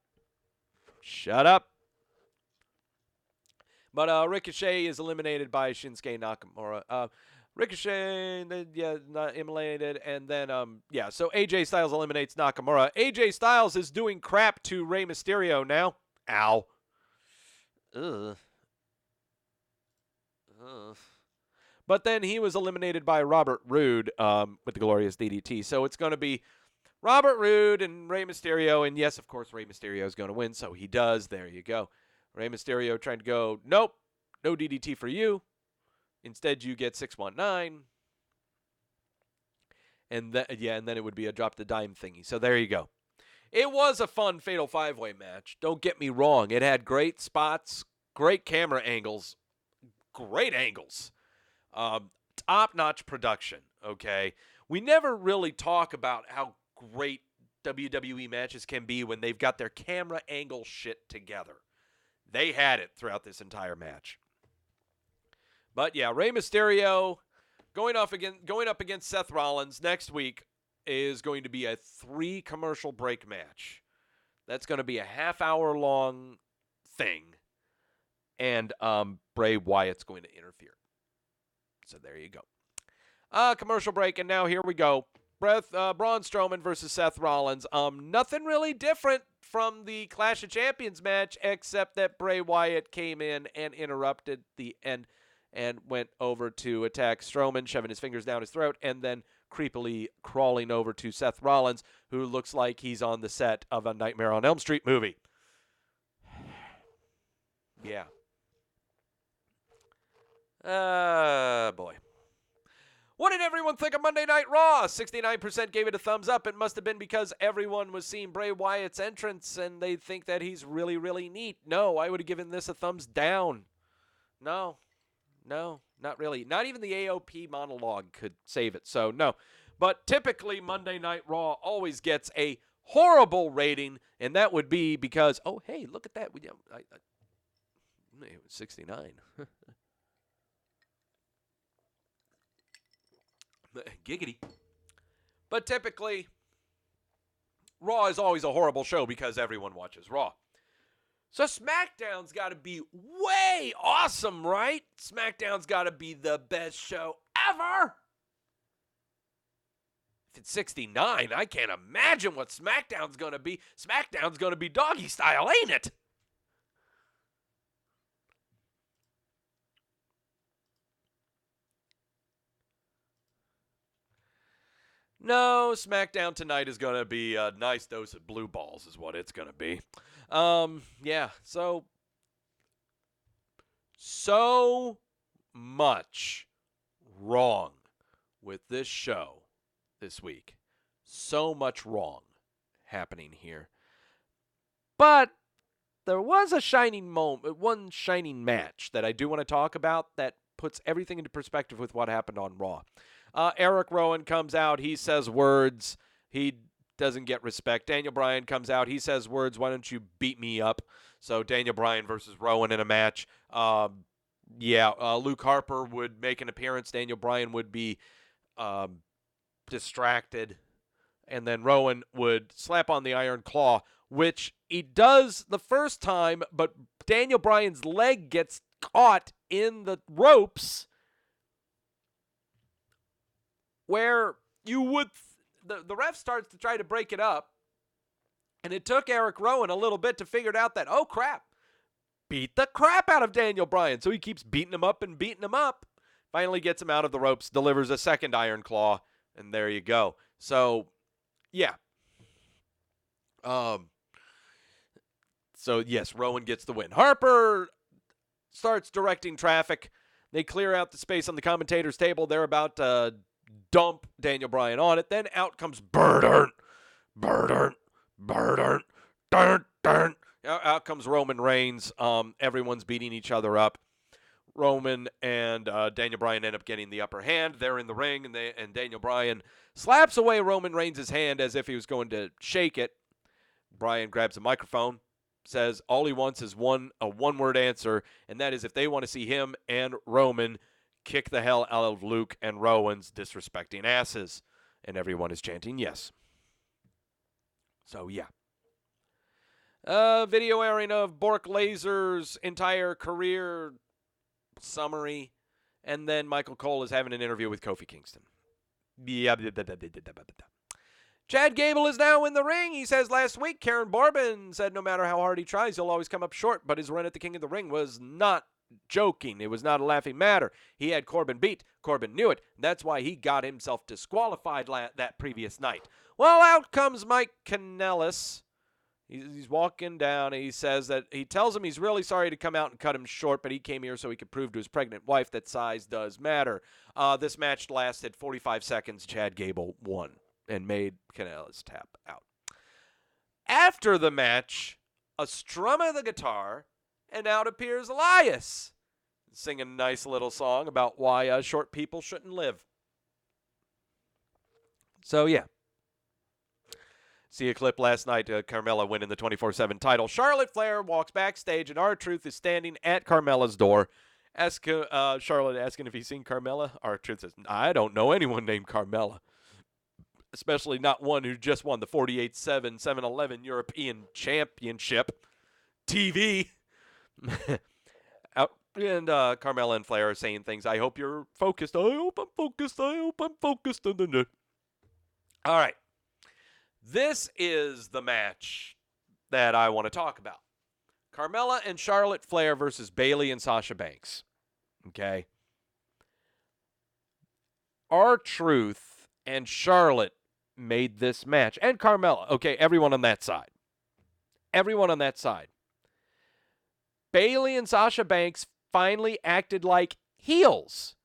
Shut up. But Ricochet is eliminated by Shinsuke Nakamura. Ricochet, not eliminated, and then, so AJ Styles eliminates Nakamura. AJ Styles is doing crap to Rey Mysterio now. Ow. Ugh. But then he was eliminated by Robert Roode with the glorious DDT. So it's going to be Robert Roode and Rey Mysterio, and yes, of course, Rey Mysterio is going to win, so he does. There you go. Rey Mysterio trying to go, nope, no DDT for you. Instead, you get 619. And then it would be a drop the dime thingy. So there you go. It was a fun Fatal 5-Way match. Don't get me wrong. It had great spots, great camera angles, great angles. Top-notch production, okay? We never really talk about how great WWE matches can be when they've got their camera angle shit together. They had it throughout this entire match. But yeah, Rey Mysterio going up against Seth Rollins next week is going to be a 3 commercial break match. That's going to be a half-hour long thing. And Bray Wyatt's going to interfere. So there you go. Commercial break, and now here we go. Braun Strowman versus Seth Rollins. Nothing really different from the Clash of Champions match, except that Bray Wyatt came in and interrupted the end and went over to attack Strowman, shoving his fingers down his throat, and then creepily crawling over to Seth Rollins, who looks like he's on the set of a Nightmare on Elm Street movie. Yeah. Boy. What did everyone think of Monday Night Raw? 69% gave it a thumbs up. It must have been because everyone was seeing Bray Wyatt's entrance and they think that he's really, really neat. No, I would have given this a thumbs down. No, not really. Not even the AOP monologue could save it. So, no. But typically, Monday Night Raw always gets a horrible rating, and that would be because, oh, hey, look at that. It was 69. Giggity. But typically, Raw is always a horrible show because everyone watches Raw. So SmackDown's got to be way awesome, right? SmackDown's got to be the best show ever. If it's 69, I can't imagine what SmackDown's going to be. SmackDown's going to be doggy style, ain't it? No, SmackDown tonight is going to be a nice dose of blue balls is what it's going to be. Yeah, so much wrong with this show this week. So much wrong happening here. But there was a shining moment, one shining match that I do want to talk about that puts everything into perspective with what happened on Raw. Eric Rowan comes out. He says words. He doesn't get respect. Daniel Bryan comes out. He says words. Why don't you beat me up? So Daniel Bryan versus Rowan in a match. Luke Harper would make an appearance. Daniel Bryan would be distracted. And then Rowan would slap on the Iron Claw, which he does the first time, but Daniel Bryan's leg gets caught in the ropes where you would the ref starts to try to break it up, and it took Eric Rowan a little bit to figure out that, oh crap, beat the crap out of Daniel Bryan. So he keeps beating him up and beating him up, finally gets him out of the ropes, delivers a second Iron Claw, and there you go. So yeah, so yes, Rowan gets the win. Harper starts directing traffic. They clear out the space on the commentator's table. They're about to dump Daniel Bryan on it. Then out comes Out comes Roman Reigns. Everyone's beating each other up. Roman and Daniel Bryan end up getting the upper hand. They're in the ring, and Daniel Bryan slaps away Roman Reigns' hand as if he was going to shake it. Bryan grabs a microphone, says all he wants is a one-word answer, and that is if they want to see him and Roman kick the hell out of Luke and Rowan's disrespecting asses. And everyone is chanting yes. So, yeah. Video airing of Bork Laser's entire career summary. And then Michael Cole is having an interview with Kofi Kingston. Chad Gable is now in the ring. He says last week, Karen Bourbon said no matter how hard he tries, he'll always come up short. But his run at the King of the Ring was not joking. It was not a laughing matter. He had Corbin beat. Corbin knew it. That's why he got himself disqualified that previous night. Well, out comes Mike Kanellis. He's walking down. And he says that he tells him he's really sorry to come out and cut him short, but he came here so he could prove to his pregnant wife that size does matter. This match lasted 45 seconds. Chad Gable won and made Kanellis tap out. After the match, a strum of the guitar, and out appears Elias, singing a nice little song about why short people shouldn't live. So, yeah. See a clip last night, Carmella winning the 24/7 title. Charlotte Flair walks backstage, and R-Truth is standing at Carmella's door. Charlotte asking if he's seen Carmella. R-Truth says, I don't know anyone named Carmella, especially not one who just won the 48/7 7-Eleven European Championship TV. And Carmella and Flair are saying things. I hope you're focused. I hope I'm focused. I hope I'm focused. All right. This is the match that I want to talk about. Carmella and Charlotte Flair versus Bayley and Sasha Banks. Okay. R-Truth and Charlotte made this match. And Carmella. Okay, everyone on that side. Everyone on that side. Bayley and Sasha Banks finally acted like heels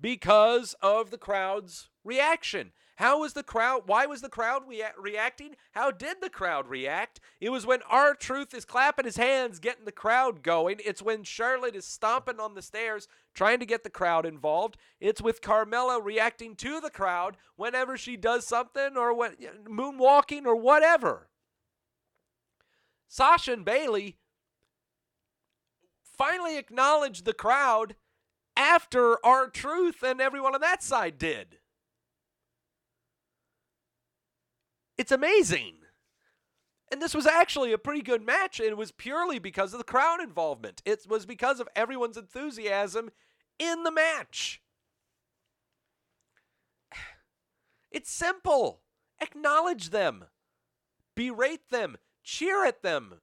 because of the crowd's reaction. Why was the crowd reacting? How did the crowd react? It was when R-Truth is clapping his hands, getting the crowd going. It's when Charlotte is stomping on the stairs, trying to get the crowd involved. It's with Carmella reacting to the crowd whenever she does something or moonwalking or whatever. Sasha and Bayley finally acknowledged the crowd after R-Truth and everyone on that side did. It's amazing. And this was actually a pretty good match, and it was purely because of the crowd involvement. It was because of everyone's enthusiasm in the match. It's simple. Acknowledge them. Berate them. Cheer at them.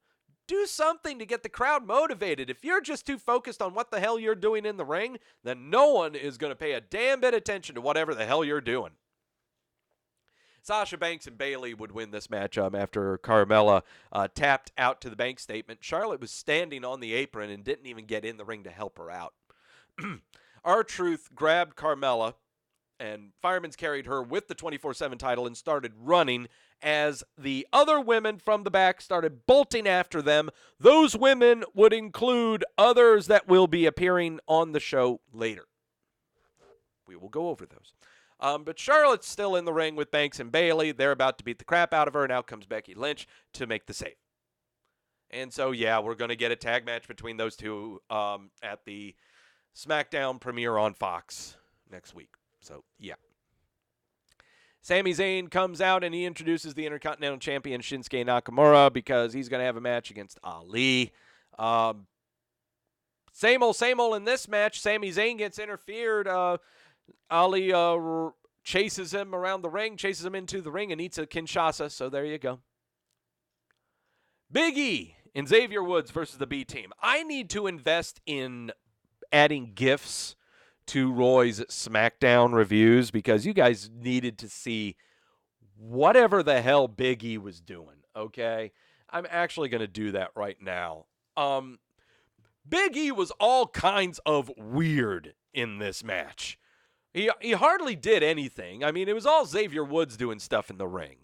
Do something to get the crowd motivated. If you're just too focused on what the hell you're doing in the ring, then no one is going to pay a damn bit of attention to whatever the hell you're doing. Sasha Banks and Bayley would win this matchup after Carmella tapped out to the bank statement. Charlotte was standing on the apron and didn't even get in the ring to help her out. R-Truth grabbed Carmella, and Fireman's carried her with the 24/7 title and started running as the other women from the back started bolting after them. Those women would include others that will be appearing on the show later. We will go over those. But Charlotte's still in the ring with Banks and Bayley. They're about to beat the crap out of her, and out comes Becky Lynch to make the save. And so, yeah, we're going to get a tag match between those two at the SmackDown premiere on Fox next week. So, yeah. Sami Zayn comes out, and he introduces the Intercontinental Champion Shinsuke Nakamura because he's going to have a match against Ali. Same old in this match. Sami Zayn gets interfered. Ali chases him around the ring, chases him into the ring, and eats a Kinshasa, so there you go. Big E and Xavier Woods versus the B Team. I need to invest in adding GIFs to Roy's SmackDown reviews because you guys needed to see whatever the hell Big E was doing, okay? I'm actually going to do that right now. Big E was all kinds of weird in this match. He hardly did anything. I mean, it was all Xavier Woods doing stuff in the ring.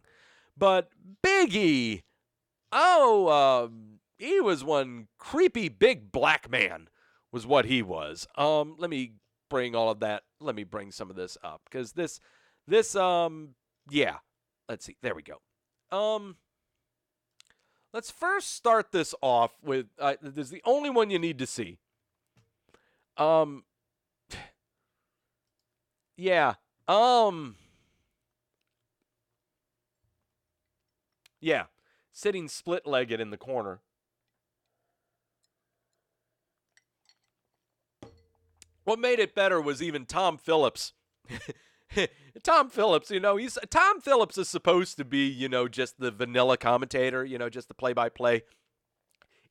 But Big E, he was one creepy big black man was what he was. Let me bring some of this up. Because yeah. Let's see. There we go. Let's first start this off with, this is the only one you need to see. Yeah. Yeah. Sitting split-legged in the corner. What made it better was even Tom Phillips. Tom Phillips, Tom Phillips is supposed to be, just the vanilla commentator, just the play-by-play.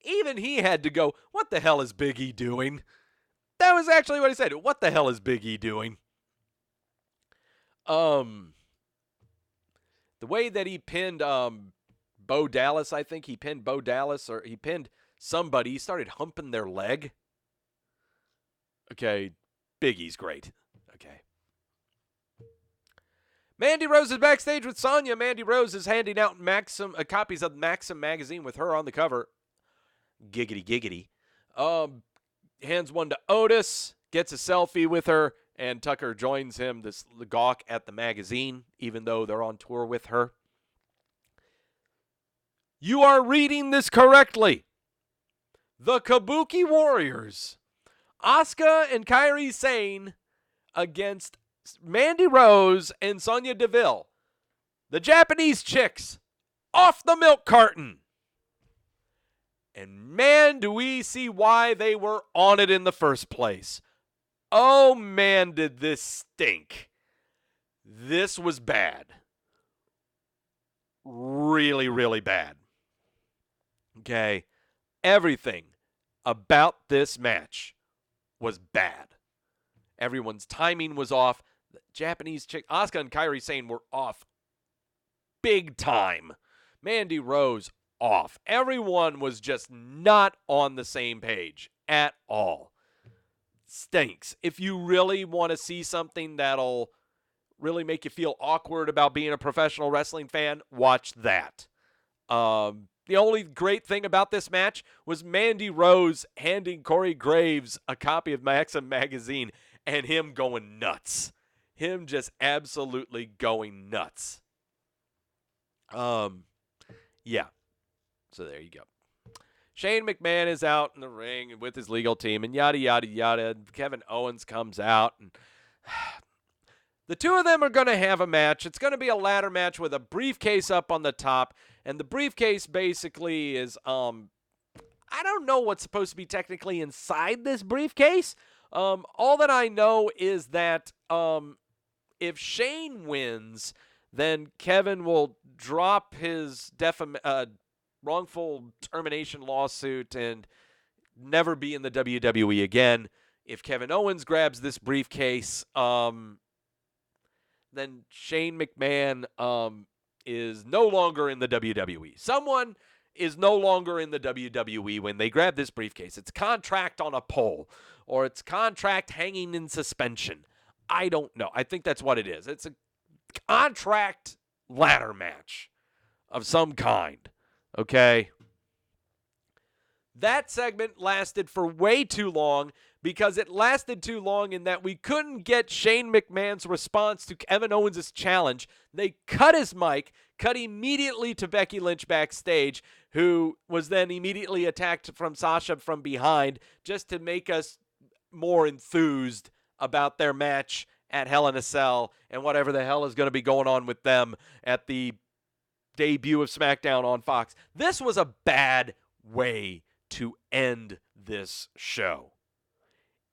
Even he had to go, what the hell is Big E doing? That was actually what he said. What the hell is Big E doing? The way that he pinned Bo Dallas, I think he pinned Bo Dallas, or he pinned somebody. He started humping their leg. Okay, Big E's great. Okay. Mandy Rose is backstage with Sonya. Mandy Rose is handing out copies of Maxim magazine with her on the cover. Giggity, giggity. Hands one to Otis, gets a selfie with her, and Tucker joins him to gawk at the magazine, even though they're on tour with her. You are reading this correctly. The Kabuki Warriors. Asuka and Kairi Sane against Mandy Rose and Sonya Deville. The Japanese chicks off the milk carton. And man, do we see why they were on it in the first place. Oh man, did this stink. This was bad. Really, really bad. Okay. Everything about this match was bad. Everyone's timing was off. The Japanese chick, Asuka and Kairi Sane were off big time. Mandy Rose off. Everyone was just not on the same page at all. stinks. If you really want to see something that'll really make you feel awkward about being a professional wrestling fan, watch that. The only great thing about this match was Mandy Rose handing Corey Graves a copy of Maxim magazine and him going nuts. Him just absolutely going nuts. Yeah. So there you go. Shane McMahon is out in the ring with his legal team and yada, yada, yada. Kevin Owens comes out and the two of them are going to have a match. It's going to be a ladder match with a briefcase up on the top. And the briefcase basically is, I don't know what's supposed to be technically inside this briefcase. All that I know is that if Shane wins, then Kevin will drop his wrongful termination lawsuit and never be in the WWE again. If Kevin Owens grabs this briefcase, then Shane McMahon is no longer in the WWE. Someone is no longer in the WWE when they grab this briefcase. It's contract on a pole, or it's contract hanging in suspension. I don't know. I think that's what it is. It's a contract ladder match of some kind. Okay? That segment lasted for way too long because it lasted too long in that we couldn't get Shane McMahon's response to Kevin Owens' challenge. They cut his mic, cut immediately to Becky Lynch backstage, who was then immediately attacked from Sasha from behind just to make us more enthused about their match at Hell in a Cell and whatever the hell is going to be going on with them at the debut of SmackDown on Fox. This was a bad way to end this show.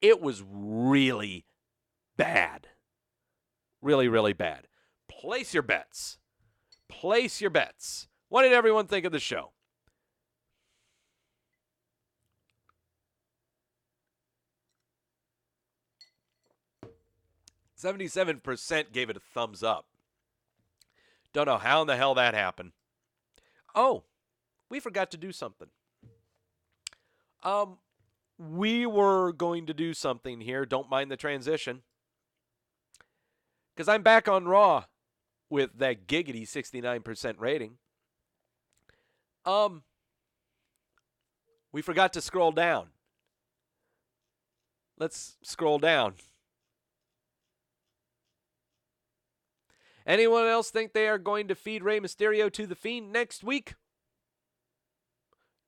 It was really bad. Really, really bad. Place your bets. Place your bets. What did everyone think of the show? %77% gave it a thumbs up. Don't know how in the hell that happened. Oh, we forgot to do something. We were going to do something here. Don't mind the transition. Because I'm back on Raw with that giggity 69% rating. We forgot to scroll down. Let's scroll down. Anyone else think they are going to feed Rey Mysterio to the Fiend next week?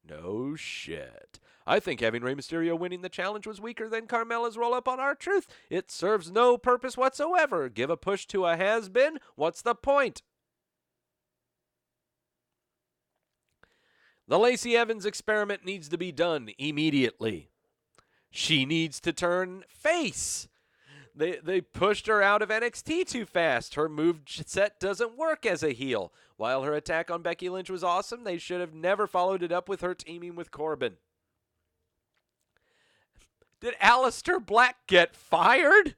No shit. I think having Rey Mysterio winning the challenge was weaker than Carmella's roll-up on R-Truth. It serves no purpose whatsoever. Give a push to a has-been? What's the point? The Lacey Evans experiment needs to be done immediately. She needs to turn face. They pushed her out of NXT too fast. Her move set doesn't work as a heel. While her attack on Becky Lynch was awesome, they should have never followed it up with her teaming with Corbin. Did Aleister Black get fired?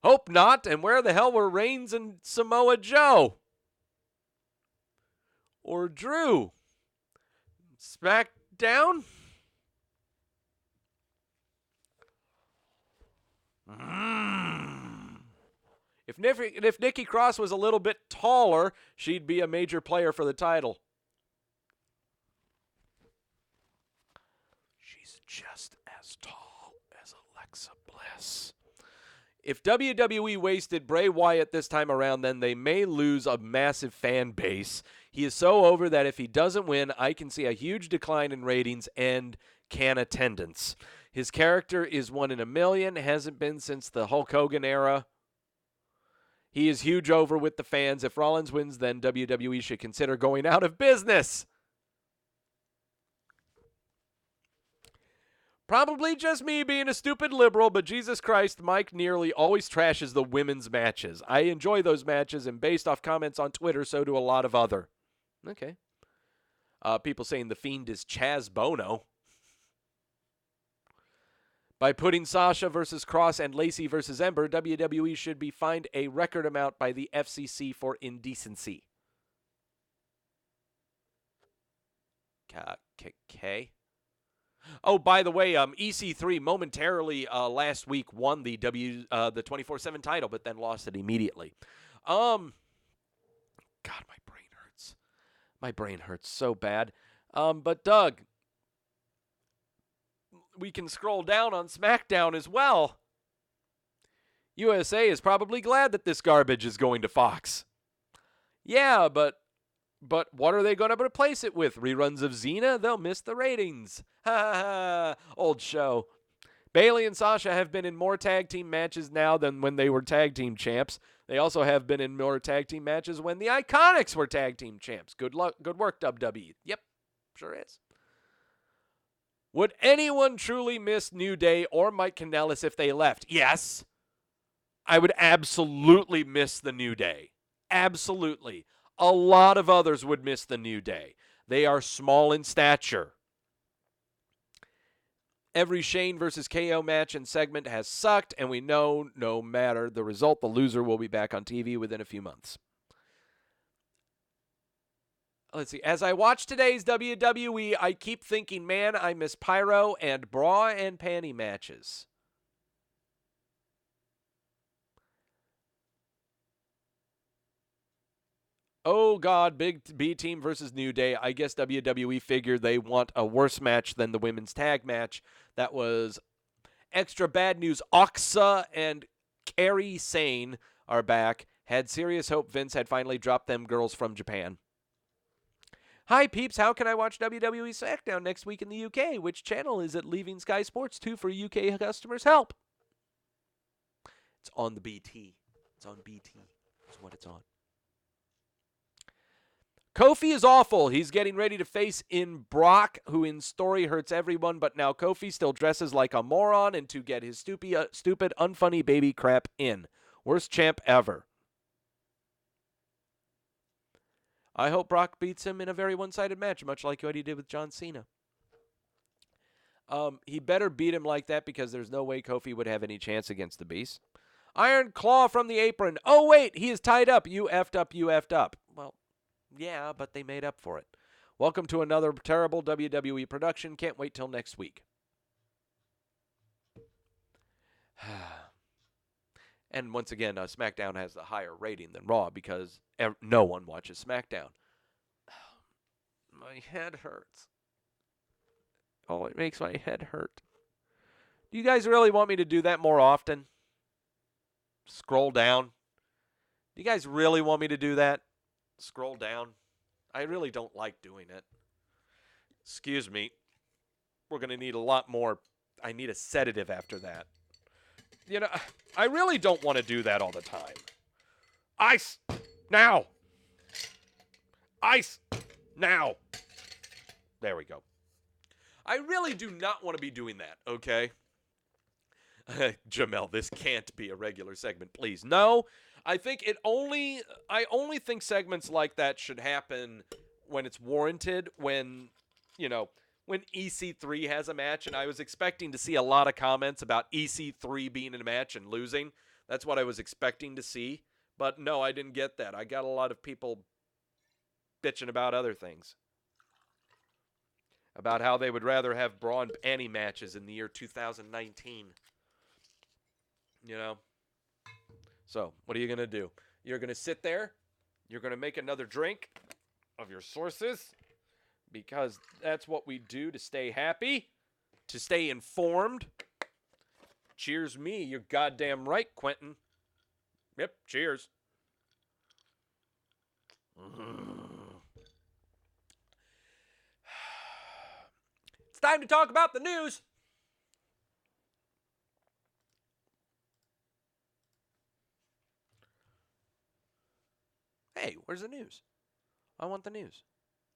Hope not. And where the hell were Reigns and Samoa Joe? Or Drew? SmackDown? If Nikki Cross was a little bit taller, she'd be a major player for the title. She's just as tall as Alexa Bliss. If WWE wasted Bray Wyatt this time around, then they may lose a massive fan base. He is so over that if he doesn't win, I can see a huge decline in ratings and can attendance. His character is 1 in a million, hasn't been since the Hulk Hogan era. He is huge over with the fans. If Rollins wins, then WWE should consider going out of business. Probably just me being a stupid liberal, but Jesus Christ, Mike nearly always trashes the women's matches. I enjoy those matches, and based off comments on Twitter, so do a lot of other. Okay. People saying The Fiend is Chaz Bono. By putting Sasha versus Cross and Lacey versus Ember, WWE should be fined a record amount by the FCC for indecency. Okay. Oh, by the way, EC3 momentarily last week won the 24/7 title, but then lost it immediately. God, my brain hurts. My brain hurts so bad. But Doug, we can scroll down on SmackDown as well. USA is probably glad that this garbage is going to Fox. Yeah, but what are they going to replace it with? Reruns of Xena? They'll miss the ratings. Ha ha ha. Old show. Bayley and Sasha have been in more tag team matches now than when they were tag team champs. They also have been in more tag team matches when the Iconics were tag team champs. Good luck. Good work, WWE. Yep, sure is. Would anyone truly miss New Day or Mike Kanellis if they left? Yes. I would absolutely miss the New Day. Absolutely. A lot of others would miss the New Day. They are small in stature. Every Shane versus KO match and segment has sucked, and we know no matter the result, the loser will be back on TV within a few months. Let's see. As I watch today's WWE, I keep thinking, man, I miss Pyro and bra and panty matches. Oh, God, Big B Team versus New Day. I guess WWE figured they want a worse match than the women's tag match. That was extra bad news. Oxa and Kairi Sane are back. Had serious hope Vince had finally dropped them girls from Japan. Hi, peeps. How can I watch WWE SmackDown next week in the UK? Which channel is it leaving Sky Sports 2 for UK customers? Help. It's on the BT. It's on BT. That's what it's on. Kofi is awful. He's getting ready to face in Brock, who in story hurts everyone, but now Kofi still dresses like a moron and to get his stupid, unfunny baby crap in. Worst champ ever. I hope Brock beats him in a very one-sided match, much like what he did with John Cena. He better beat him like that because there's no way Kofi would have any chance against the Beast. Iron Claw from the apron. Oh, wait, he is tied up. You effed up, you effed up. Well, yeah, but they made up for it. Welcome to another terrible WWE production. Can't wait till next week. And once again, SmackDown has a higher rating than Raw because no one watches SmackDown. My head hurts. Oh, it makes my head hurt. Do you guys really want me to do that more often? Scroll down. Do you guys really want me to do that? Scroll down. I really don't like doing it. Excuse me. We're going to need a lot more. I need a sedative after that. You know, I really don't want to do that all the time. Ice! Now! Ice! Now! There we go. I really do not want to be doing that, okay? Jamel, this can't be a regular segment, please. No, I only think segments like that should happen when it's warranted, when EC3 has a match, and I was expecting to see a lot of comments about EC3 being in a match and losing. That's what I was expecting to see. But no, I didn't get that. I got a lot of people bitching about other things. About how they would rather have bra and panty matches in the year 2019. You know? So, what are you going to do? You're going to sit there. You're going to make another drink of your sources. Because that's what we do to stay happy. To stay informed. Cheers me. You're goddamn right, Quentin. Yep, cheers. It's time to talk about the news. Hey, where's the news? I want the news.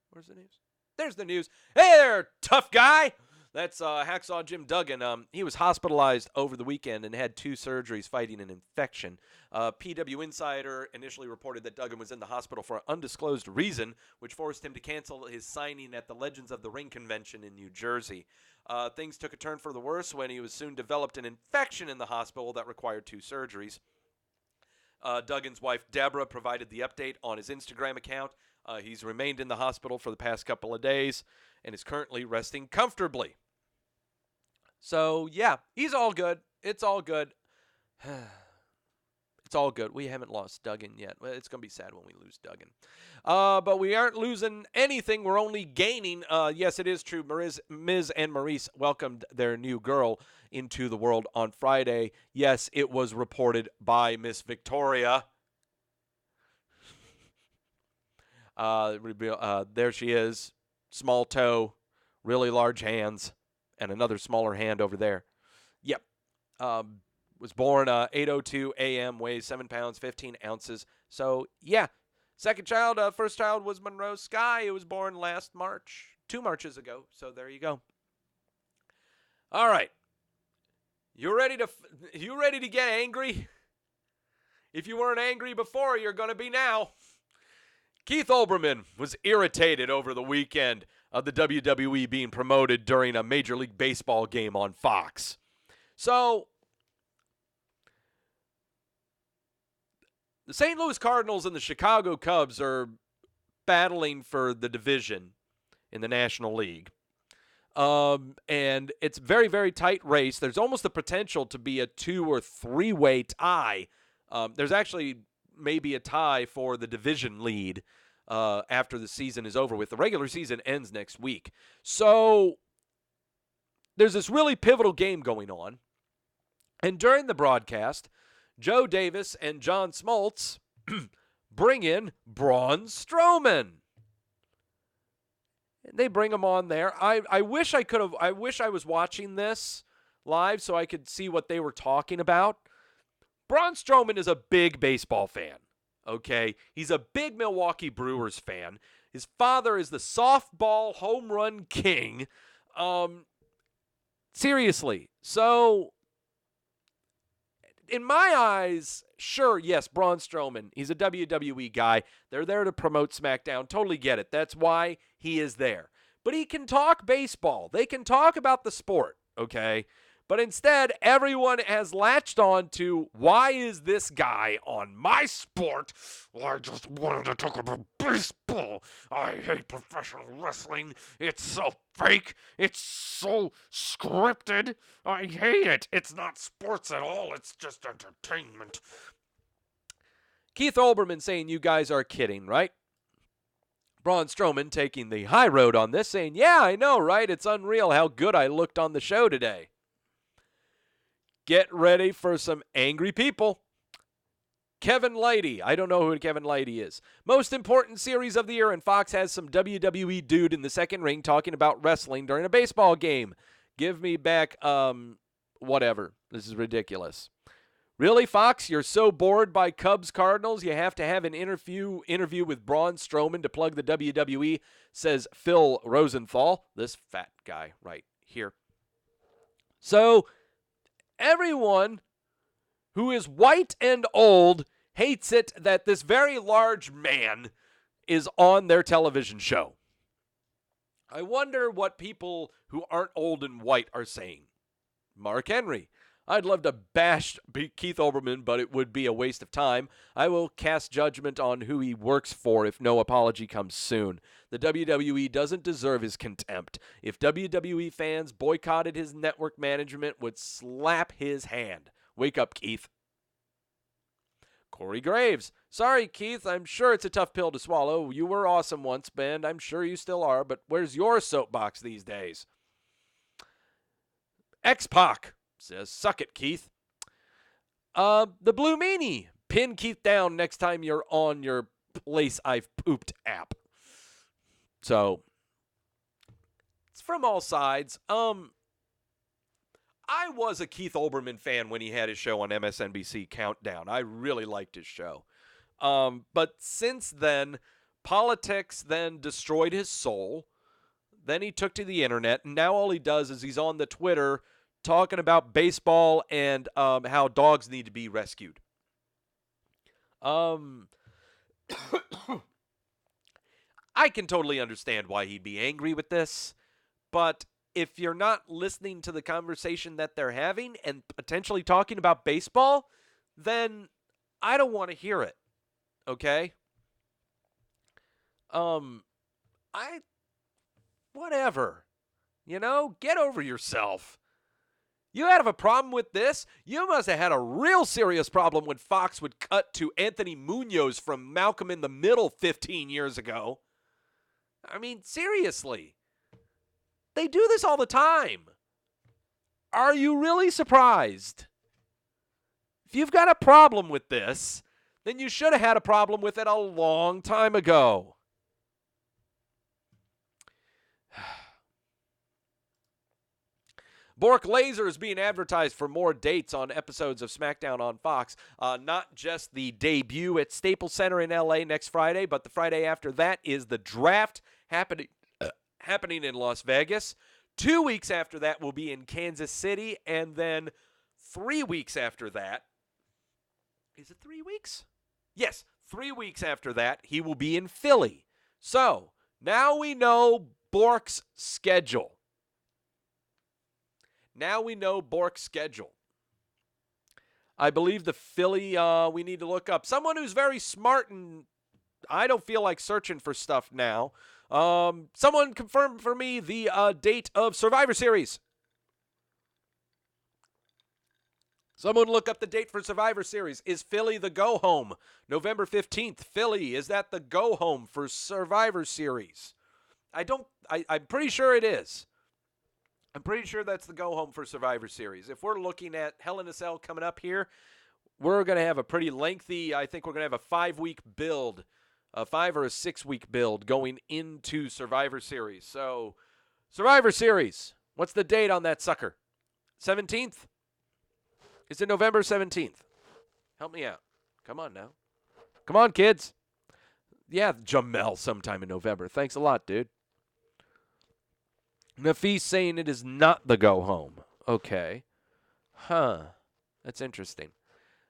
Where's the news? There's the news. Hey there, tough guy. That's Hacksaw Jim Duggan. He was hospitalized over the weekend and had 2 surgeries fighting an infection. PW Insider initially reported that Duggan was in the hospital for an undisclosed reason, which forced him to cancel his signing at the Legends of the Ring convention in New Jersey. Things took a turn for the worse when he was soon developed an infection in the hospital that required 2 surgeries. Duggan's wife, Deborah, provided the update on his Instagram account. He's remained in the hospital for the past couple of days and is currently resting comfortably. So, yeah, he's all good. It's all good. It's all good. We haven't lost Duggan yet. Well, it's going to be sad when we lose Duggan. But we aren't losing anything. We're only gaining. Yes, it is true. Miz and Maurice welcomed their new girl into the world on Friday. Yes, it was reported by Miss Victoria. There she is. Small toe, really large hands, and another smaller hand over there. Yep. Was born 8:02 a.m., weighs 7 pounds, 15 ounces. So, yeah. Second child, first child was Monroe Sky. It was born last March, 2 Marches ago. So, there you go. All right. You ready to get angry? If you weren't angry before, you're going to be now. Keith Olbermann was irritated over the weekend of the WWE being promoted during a Major League Baseball game on Fox. So, the St. Louis Cardinals and the Chicago Cubs are battling for the division in the National League. And it's a very, very tight race. There's almost the potential to be a 2 or 3-way tie. There's actually maybe a tie for the division lead after the season is over with. The regular season ends next week. So there's this really pivotal game going on. And during the broadcast, Joe Davis and John Smoltz bring in Braun Strowman. They bring him on there. I wish I was watching this live so I could see what they were talking about. Braun Strowman is a big baseball fan, okay? He's a big Milwaukee Brewers fan. His father is the softball home run king. Seriously. So, in my eyes, sure, yes, Braun Strowman, he's a WWE guy. They're there to promote SmackDown. Totally get it. That's why he is there. But he can talk baseball. They can talk about the sport, okay? But instead, everyone has latched on to, why is this guy on my sport? Well, I just wanted to talk about baseball. I hate professional wrestling. It's so fake. It's so scripted. I hate it. It's not sports at all. It's just entertainment. Keith Olbermann saying, you guys are kidding, right? Braun Strowman taking the high road on this, saying, yeah, I know, right? It's unreal how good I looked on the show today. Get ready for some angry people. Kevin Lighty. I don't know who Kevin Lighty is. Most important series of the year, and Fox has some WWE dude in the second ring talking about wrestling during a baseball game. Give me back, whatever. This is ridiculous. Really, Fox? You're so bored by Cubs Cardinals, you have to have an interview with Braun Strowman to plug the WWE, says Phil Rosenthal, this fat guy right here. So, everyone who is white and old hates it that this very large man is on their television show. I wonder what people who aren't old and white are saying. Mark Henry. I'd love to bash Keith Olbermann, but it would be a waste of time. I will cast judgment on who he works for if no apology comes soon. The WWE doesn't deserve his contempt. If WWE fans boycotted his network, management would slap his hand. Wake up, Keith. Corey Graves. Sorry, Keith. I'm sure it's a tough pill to swallow. You were awesome once, Ben. I'm sure you still are, but where's your soapbox these days? X-Pac says, suck it, Keith. The Blue Meanie. Pin Keith down next time you're on your Place I've Pooped app. So, it's from all sides. I was a Keith Olbermann fan when he had his show on MSNBC, Countdown. I really liked his show. But since then, politics then destroyed his soul. Then he took to the internet, and now all he does is he's on the Twitter talking about baseball and how dogs need to be rescued. I can totally understand why he'd be angry with this, but if you're not listening to the conversation that they're having and potentially talking about baseball, then I don't want to hear it. Okay? Whatever. You know, get over yourself. You have a problem with this? You must have had a real serious problem when Fox would cut to Anthony Munoz from Malcolm in the Middle 15 years ago. I mean, seriously. They do this all the time. Are you really surprised? If you've got a problem with this, then you should have had a problem with it a long time ago. Bork Laser is being advertised for more dates on episodes of SmackDown on Fox. Not just the debut at Staples Center in LA next Friday, but the Friday after that is the draft happening in Las Vegas. 2 weeks after that will be in Kansas City, and then 3 weeks after that, is it 3 weeks? Yes, 3 weeks after that, he will be in Philly. So, now we know Bork's schedule. I believe the Philly, we need to look up. Someone who's very smart, and I don't feel like searching for stuff now. Someone confirm for me the date of Survivor Series. Someone look up the date for Survivor Series. Is Philly the go-home? November 15th, Philly. Is that the go-home for Survivor Series? I'm pretty sure it is. I'm pretty sure that's the go-home for Survivor Series. If we're looking at Hell in a Cell coming up here, we're going to have a pretty lengthy, I think we're going to have a 5-week build, a 5 or a 6-week build going into Survivor Series. So, Survivor Series, what's the date on that sucker? 17th? Is it November 17th? Help me out. Come on now. Come on, kids. Yeah, Jamel sometime in November. Thanks a lot, dude. Nafis saying it is not the go-home. Okay. That's interesting.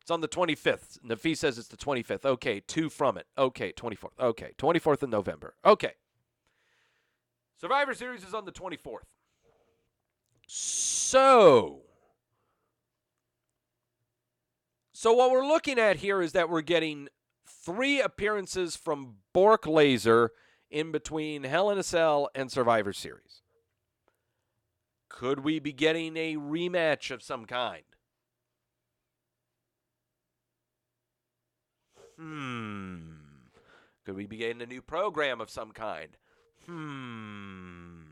It's on the 25th. Nafis says it's the 25th. Okay, 2 from it. Okay, 24th. Okay, 24th of November. Okay. Survivor Series is on the 24th. So what we're looking at here is that we're getting 3 appearances from Bork Laser in between Hell in a Cell and Survivor Series. Could we be getting a rematch of some kind? Could we be getting a new program of some kind? Dylan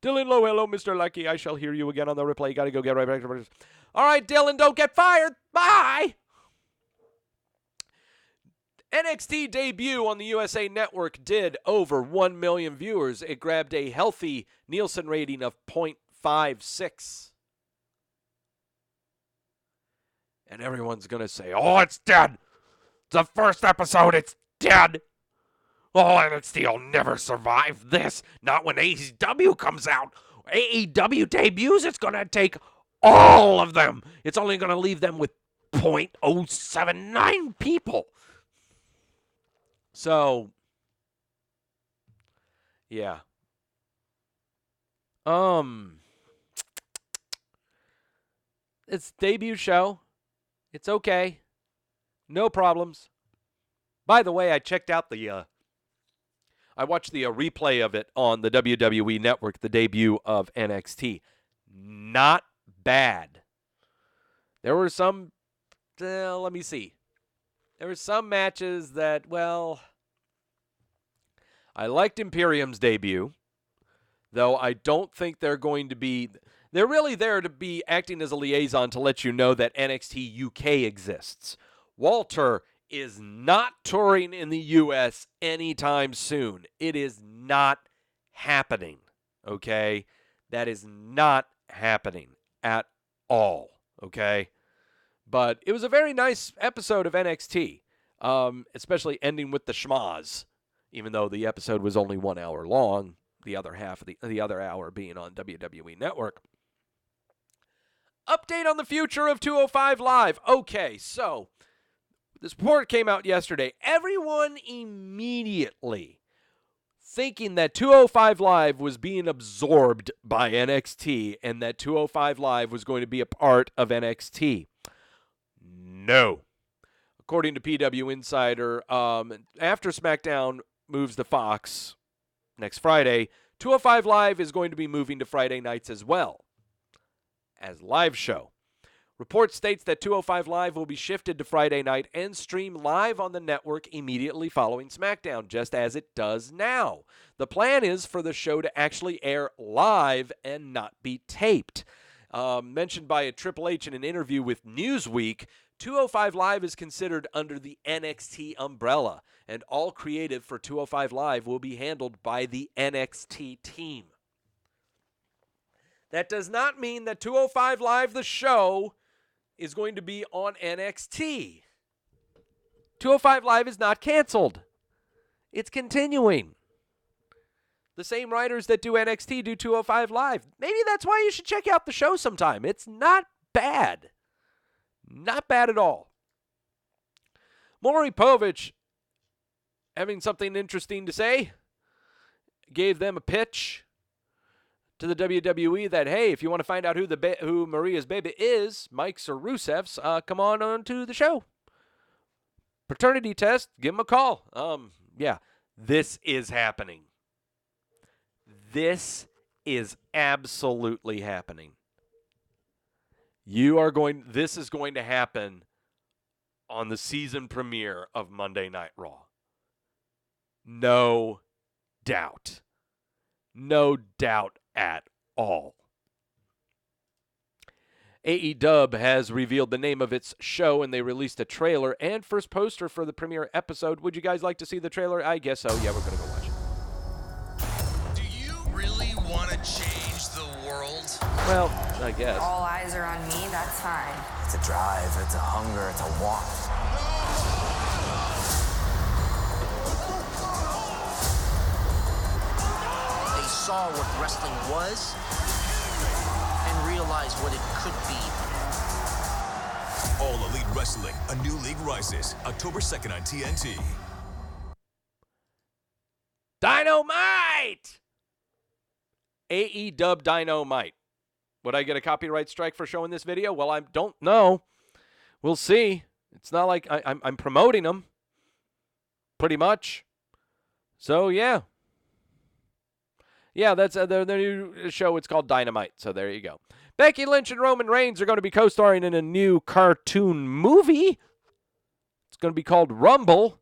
Lowe, hello, Mr. Lackey. I shall hear you again on the replay. Gotta go get right back to it. All right, Dylan, don't get fired. Bye. NXT debut on the USA Network did over 1 million viewers. It grabbed a healthy Nielsen rating of 0.56. And everyone's going to say, oh, it's dead. The first episode, it's dead. Oh, NXT will never survive this. Not when AEW comes out. AEW debuts, it's going to take all of them. It's only going to leave them with 0.079 people. So, yeah. It's debut show. It's okay. No problems. By the way, I checked out I watched the replay of it on the WWE Network, the debut of NXT. Not bad. There were some, let me see. There were some matches that, well, I liked Imperium's debut, though I don't think they're going to be, they're really there to be acting as a liaison to let you know that NXT UK exists. Walter is not touring in the U.S. anytime soon. It is not happening, okay? That is not happening at all, okay? But it was a very nice episode of NXT, especially ending with the schmaz, even though the episode was only 1 hour long, the other half of the other hour being on WWE Network. Update on the future of 205 Live. Okay, so this report came out yesterday. Everyone immediately thinking that 205 Live was being absorbed by NXT and that 205 Live was going to be a part of NXT. No. According to PW Insider, after SmackDown moves to Fox next Friday, 205 Live is going to be moving to Friday nights as well. as live show. Report states that 205 Live will be shifted to Friday night and stream live on the network immediately following SmackDown, just as it does now. The plan is for the show to actually air live and not be taped. Mentioned by a Triple H in an interview with Newsweek, 205 Live is considered under the NXT umbrella, and all creative for 205 Live will be handled by the NXT team. That does not mean that 205 Live, the show, is going to be on NXT. 205 Live is not canceled. It's continuing. The same writers that do NXT do 205 Live. Maybe that's why you should check out the show sometime. It's not bad. Not bad at all. Maury Povich, having something interesting to say, gave them a pitch to the WWE that, hey, if you want to find out who Maria's baby is, Mike's or Rusev's, come on to the show. Paternity test, give him a call. Yeah, this is happening. This is absolutely happening. This is going to happen on the season premiere of Monday Night Raw. No doubt. No doubt at all. AEW has revealed the name of its show, and they released a trailer and first poster for the premiere episode. Would you guys like to see the trailer? I guess so. Yeah, we're going to go watch it. Do you really want to change the world? Well, I guess. All eyes are on me, that's fine. It's a drive, it's a hunger, it's a want. They saw what wrestling was and realized what it could be. All Elite Wrestling, a new league rises, October 2nd on TNT. Dynamite! AEW Dynamite. Would I get a copyright strike for showing this video? Well, I don't know. We'll see. It's not like I'm promoting them. Pretty much. So, yeah. Yeah, that's their new show. It's called Dynamite. So there you go. Becky Lynch and Roman Reigns are going to be co-starring in a new cartoon movie. It's going to be called Rumble.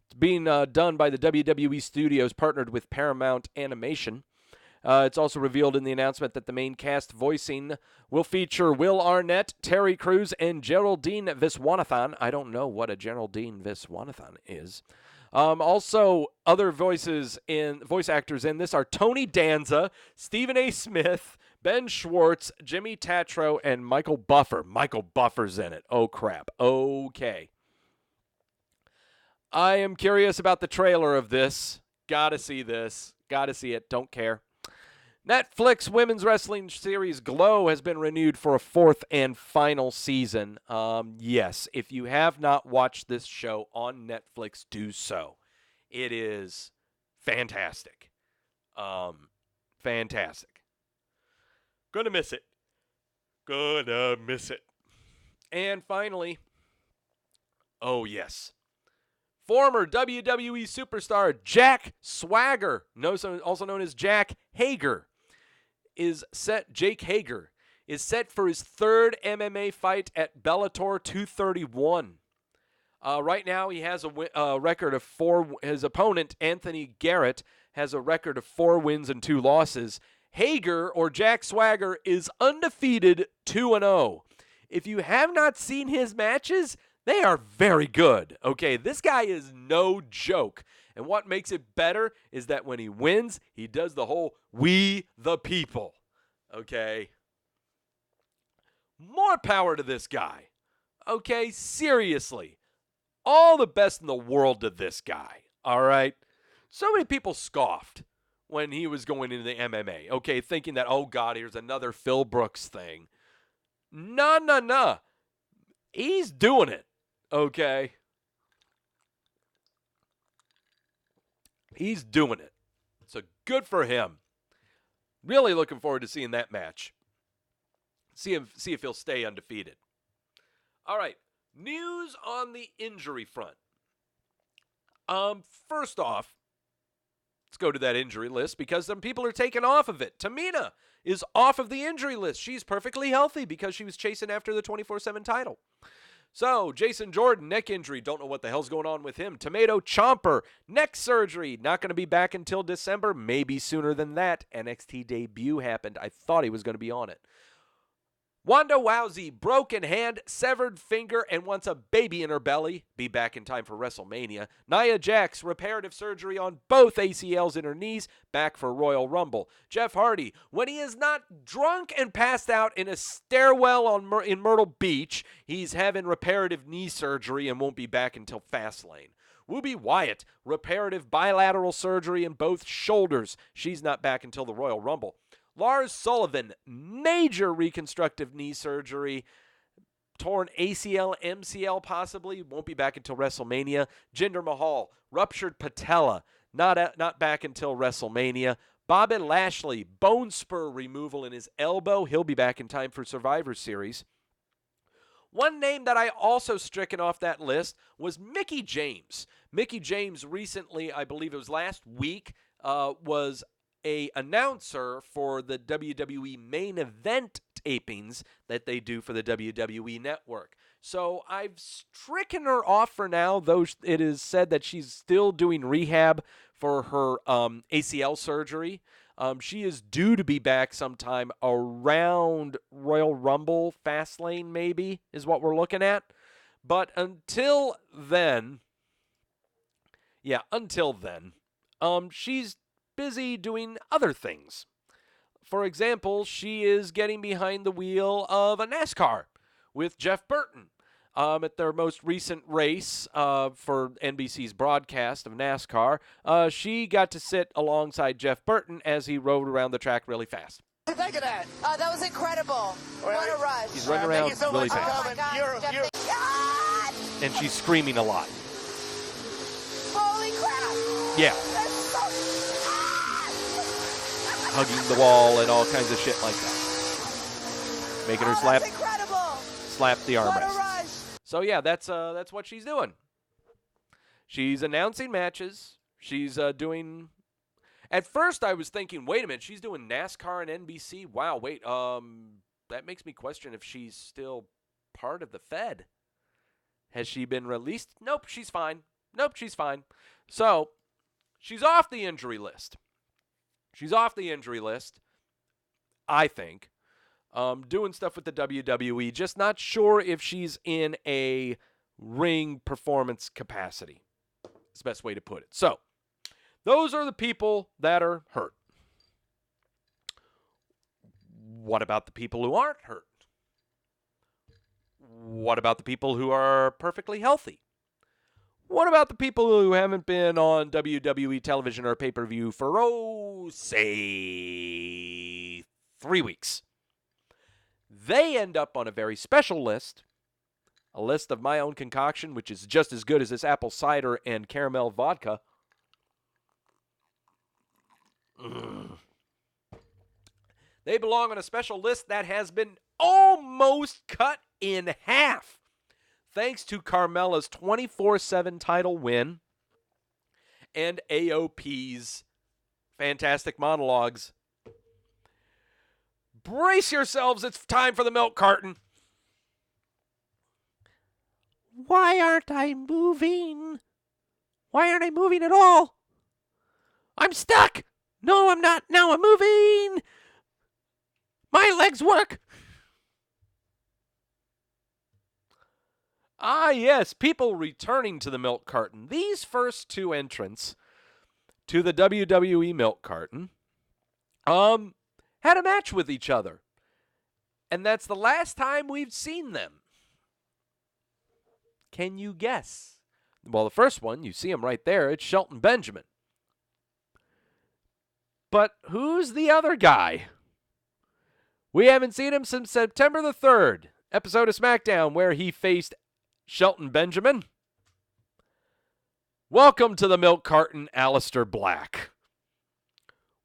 It's being done by the WWE Studios, partnered with Paramount Animation. It's also revealed in the announcement that the main cast voicing will feature Will Arnett, Terry Crews, and Geraldine Viswanathan. I don't know what a Geraldine Viswanathan is. Also, other voice actors in this are Tony Danza, Stephen A. Smith, Ben Schwartz, Jimmy Tatro, and Michael Buffer. Michael Buffer's in it. Oh, crap. Okay. I am curious about the trailer of this. Gotta see this. Gotta see it. Don't care. Netflix women's wrestling series Glow has been renewed for a fourth and final season. Yes, if you have not watched this show on Netflix, do so. It is fantastic. Fantastic. Gonna miss it. Gonna miss it. And finally, oh yes, former WWE superstar Jack Swagger, also known as Jack Hager, Jake Hager is set for his third MMA fight at Bellator 231. Right now, he has a record of 4. His opponent, Anthony Garrett, has a record of 4 wins and 2 losses. Hager, or Jack Swagger, is undefeated 2-0. If you have not seen his matches, they are very good. Okay, this guy is no joke. And what makes it better is that when he wins, he does the whole "we the people." Okay? More power to this guy. Okay, seriously. All the best in the world to this guy. All right? So many people scoffed when he was going into the MMA. Okay, thinking that, oh God, here's another Phil Brooks thing. No. He's doing it. Okay? He's doing it. So good for him. Really looking forward to seeing that match. See if he'll stay undefeated. All right. News on the injury front. First off, let's go to that injury list because some people are taken off of it. Tamina is off of the injury list. She's perfectly healthy because she was chasing after the 24/7 title. So, Jason Jordan, neck injury. Don't know what the hell's going on with him. Tomato Chomper, neck surgery. Not going to be back until December. Maybe sooner than that. NXT debut happened. I thought he was going to be on it. Wanda Rousey, broken hand, severed finger, and wants a baby in her belly. Be back in time for WrestleMania. Nia Jax, reparative surgery on both ACLs in her knees. Back for Royal Rumble. Jeff Hardy, when he is not drunk and passed out in a stairwell in Myrtle Beach, he's having reparative knee surgery and won't be back until Fastlane. Ruby Wyatt, reparative bilateral surgery in both shoulders. She's not back until the Royal Rumble. Lars Sullivan, major reconstructive knee surgery, torn ACL, MCL possibly, won't be back until WrestleMania. Jinder Mahal, ruptured patella, not back until WrestleMania. Bobby Lashley, bone spur removal in his elbow, he'll be back in time for Survivor Series. One name that I also stricken off that list was Mickie James. Mickie James recently, I believe it was last week, was a announcer for the WWE main event tapings that they do for the WWE Network. So I've stricken her off for now, though it is said that she's still doing rehab for her ACL surgery. She is due to be back sometime around Royal Rumble, Fastlane maybe, is what we're looking at. But until then, she's busy doing other things. For example, she is getting behind the wheel of a NASCAR with Jeff Burton. At their most recent race for NBC's broadcast of NASCAR, she got to sit alongside Jeff Burton as he rode around the track really fast. What do you think of that? That was incredible. What a rush. He's running around really fast. Oh my God. God! And she's screaming a lot. Holy crap! Yeah. That's so... Hugging the wall and all kinds of shit like that. Making her That's incredible! slap the What a armrest. rush! So yeah, that's what she's doing. She's announcing matches. She's doing. At first, I was thinking, wait a minute, she's doing NASCAR and NBC. Wow, wait, that makes me question if she's still part of the Fed. Has she been released? Nope, she's fine. So she's off the injury list. I think. Doing stuff with the WWE, just not sure if she's in a ring performance capacity. That's the best way to put it. So, those are the people that are hurt. What about the people who aren't hurt? What about the people who are perfectly healthy? What about the people who haven't been on WWE television or pay-per-view for, say, 3 weeks? They end up on a very special list, a list of my own concoction, which is just as good as this apple cider and caramel vodka. They belong on a special list that has been almost cut in half, thanks to Carmella's 24/7 title win and AOP's fantastic monologues. Brace yourselves, it's time for the milk carton. Why aren't I moving? Why aren't I moving at all? I'm stuck. No, I'm not. Now I'm moving. My legs work. Ah, yes, people returning to the milk carton. These first two entrants to the WWE Milk Carton, had a match with each other. And that's the last time we've seen them. Can you guess? Well, the first one, you see him right there, it's Shelton Benjamin. But who's the other guy? We haven't seen him since September the 3rd, episode of SmackDown, where he faced Shelton Benjamin. Welcome to the Milk Carton, Aleister Black.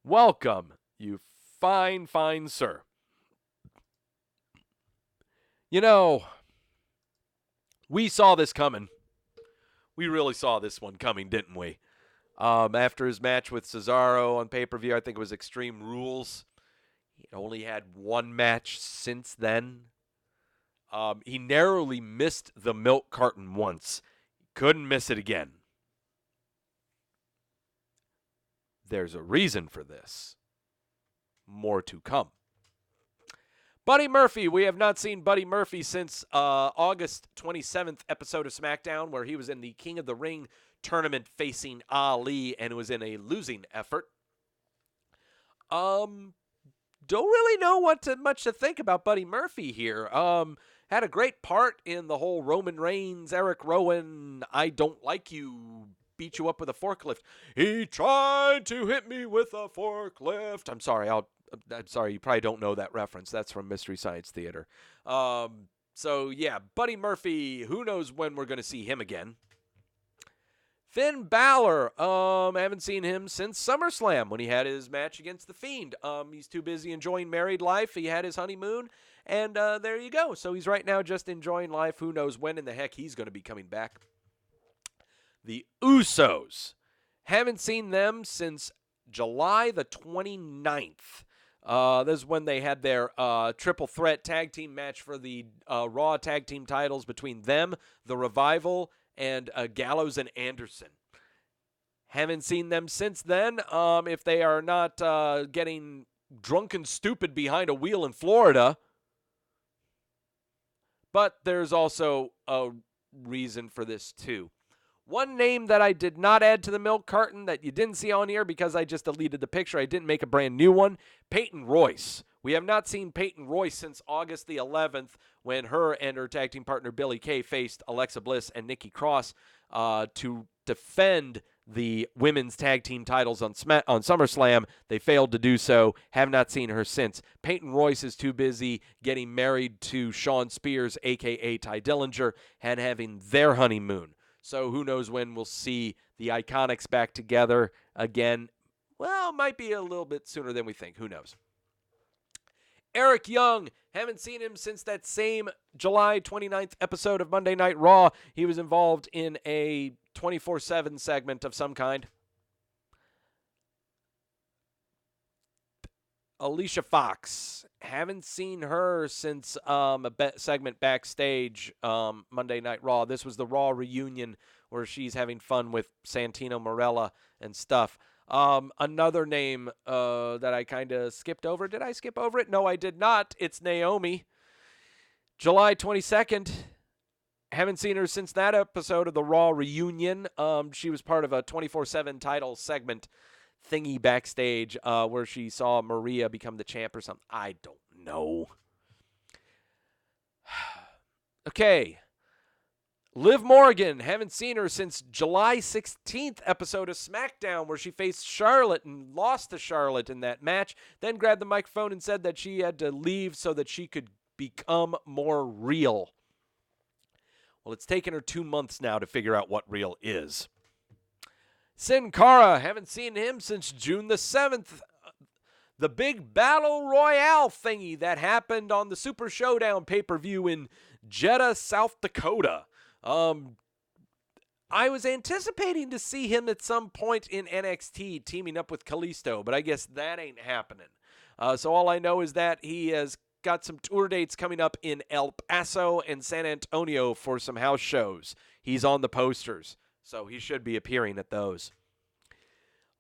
Welcome, you fine, fine sir. You know, we saw this coming. We really saw this one coming, didn't we? After his match with Cesaro on pay-per-view, I think it was Extreme Rules, He only had one match since then. He narrowly missed the milk carton once. Couldn't miss it again. There's a reason for this. More to come. Buddy Murphy. We have not seen Buddy Murphy since August 27th episode of SmackDown, where he was in the King of the Ring tournament facing Ali and was in a losing effort. Don't really know much to think about Buddy Murphy here. Had a great part in the whole Roman Reigns, Eric Rowan, I don't like you, beat you up with a forklift. He tried to hit me with a forklift. I'm sorry, you probably don't know that reference. That's from Mystery Science Theater. So yeah, Buddy Murphy, who knows when we're going to see him again. Finn Balor, I haven't seen him since SummerSlam when he had his match against The Fiend. He's too busy enjoying married life. He had his honeymoon, and there you go. So he's right now just enjoying life. Who knows when in the heck he's going to be coming back. The Usos, haven't seen them since July the 29th. This is when they had their triple threat tag team match for the Raw tag team titles between them, The Revival, and Gallows and Anderson. Haven't seen them since then. If they are not getting drunk and stupid behind a wheel in Florida. But there's also a reason for this too. One name that I did not add to the milk carton that you didn't see on here because I just deleted the picture. I didn't make a brand new one. Peyton Royce. We have not seen Peyton Royce since August the 11th when her and her tag team partner Billie Kay faced Alexa Bliss and Nikki Cross to defend the women's tag team titles on SummerSlam. They failed to do so. Have not seen her since. Peyton Royce is too busy getting married to Shawn Spears, a.k.a. Ty Dillinger, and having their honeymoon. So who knows when we'll see the Iconics back together again. Well, might be a little bit sooner than we think. Who knows? Eric Young, haven't seen him since that same July 29th episode of Monday Night Raw. He was involved in a 24/7 segment of some kind. Alicia Fox, haven't seen her since a segment backstage Monday Night Raw. This was the Raw reunion where she's having fun with Santino Marella and stuff. Another name that I kind of skipped over. Did I skip over it? No, I did not. It's Naomi. July 22nd. Haven't seen her since that episode of the Raw reunion. She was part of a 24/7 title segment thingy backstage where she saw Maria become the champ or something. I don't know. Okay. Liv Morgan, haven't seen her since July 16th episode of SmackDown where she faced Charlotte and lost to Charlotte in that match, then grabbed the microphone and said that she had to leave so that she could become more real. Well, it's taken her 2 months now to figure out what real is. Sin Cara, haven't seen him since June the 7th. The big Battle Royale thingy that happened on the Super Showdown pay-per-view in Jeddah, South Dakota. I was anticipating to see him at some point in NXT teaming up with Kalisto, but I guess that ain't happening. So all I know is that he has got some tour dates coming up in El Paso and San Antonio for some house shows. He's on the posters, so he should be appearing at those.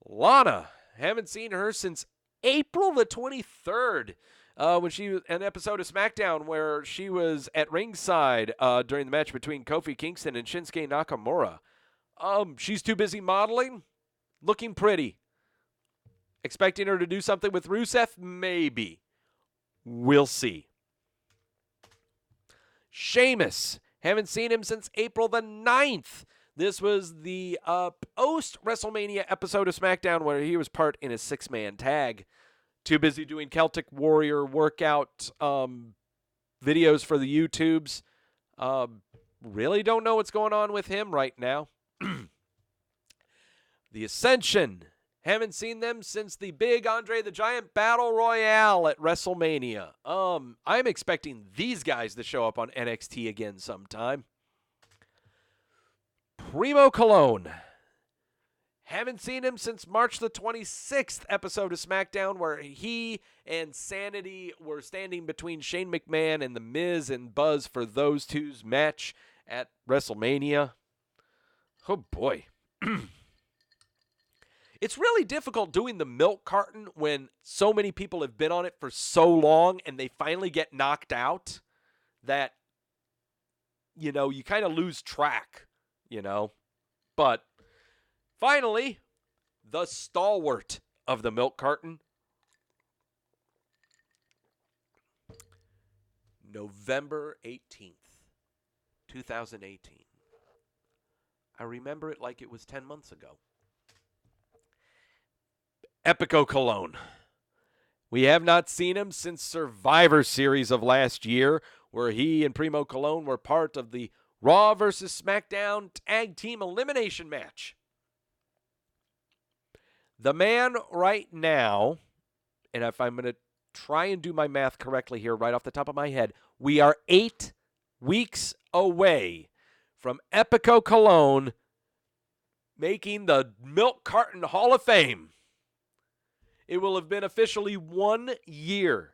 Lana, haven't seen her since April the 23rd. When she was an episode of SmackDown where she was at ringside during the match between Kofi Kingston and Shinsuke Nakamura. She's too busy modeling, looking pretty. Expecting her to do something with Rusev? Maybe. We'll see. Sheamus, haven't seen him since April the 9th. This was the post-WrestleMania episode of SmackDown where he was part in a 6-man tag. Too busy doing Celtic Warrior workout videos for the YouTubes. Really don't know what's going on with him right now. The Ascension. Haven't seen them since the big Andre the Giant Battle Royale at WrestleMania. I'm expecting these guys to show up on NXT again sometime. Primo Colon. Haven't seen him since March the 26th episode of SmackDown, where he and Sanity were standing between Shane McMahon and The Miz and Buzz for those two's match at WrestleMania. Oh, boy. It's really difficult doing the milk carton when so many people have been on it for so long and they finally get knocked out that, you know, you kind of lose track, you know. But finally, the stalwart of the milk carton, November 18th, 2018. I remember it like it was 10 months ago. Epico Cologne. We have not seen him since Survivor Series of last year, where he and Primo Cologne were part of the Raw vs. SmackDown Tag Team Elimination match. The man right now, and if I'm going to try and do my math correctly here right off the top of my head, we are 8 weeks away from Epico Cologne making the Milk Carton Hall of Fame. It will have been officially 1 year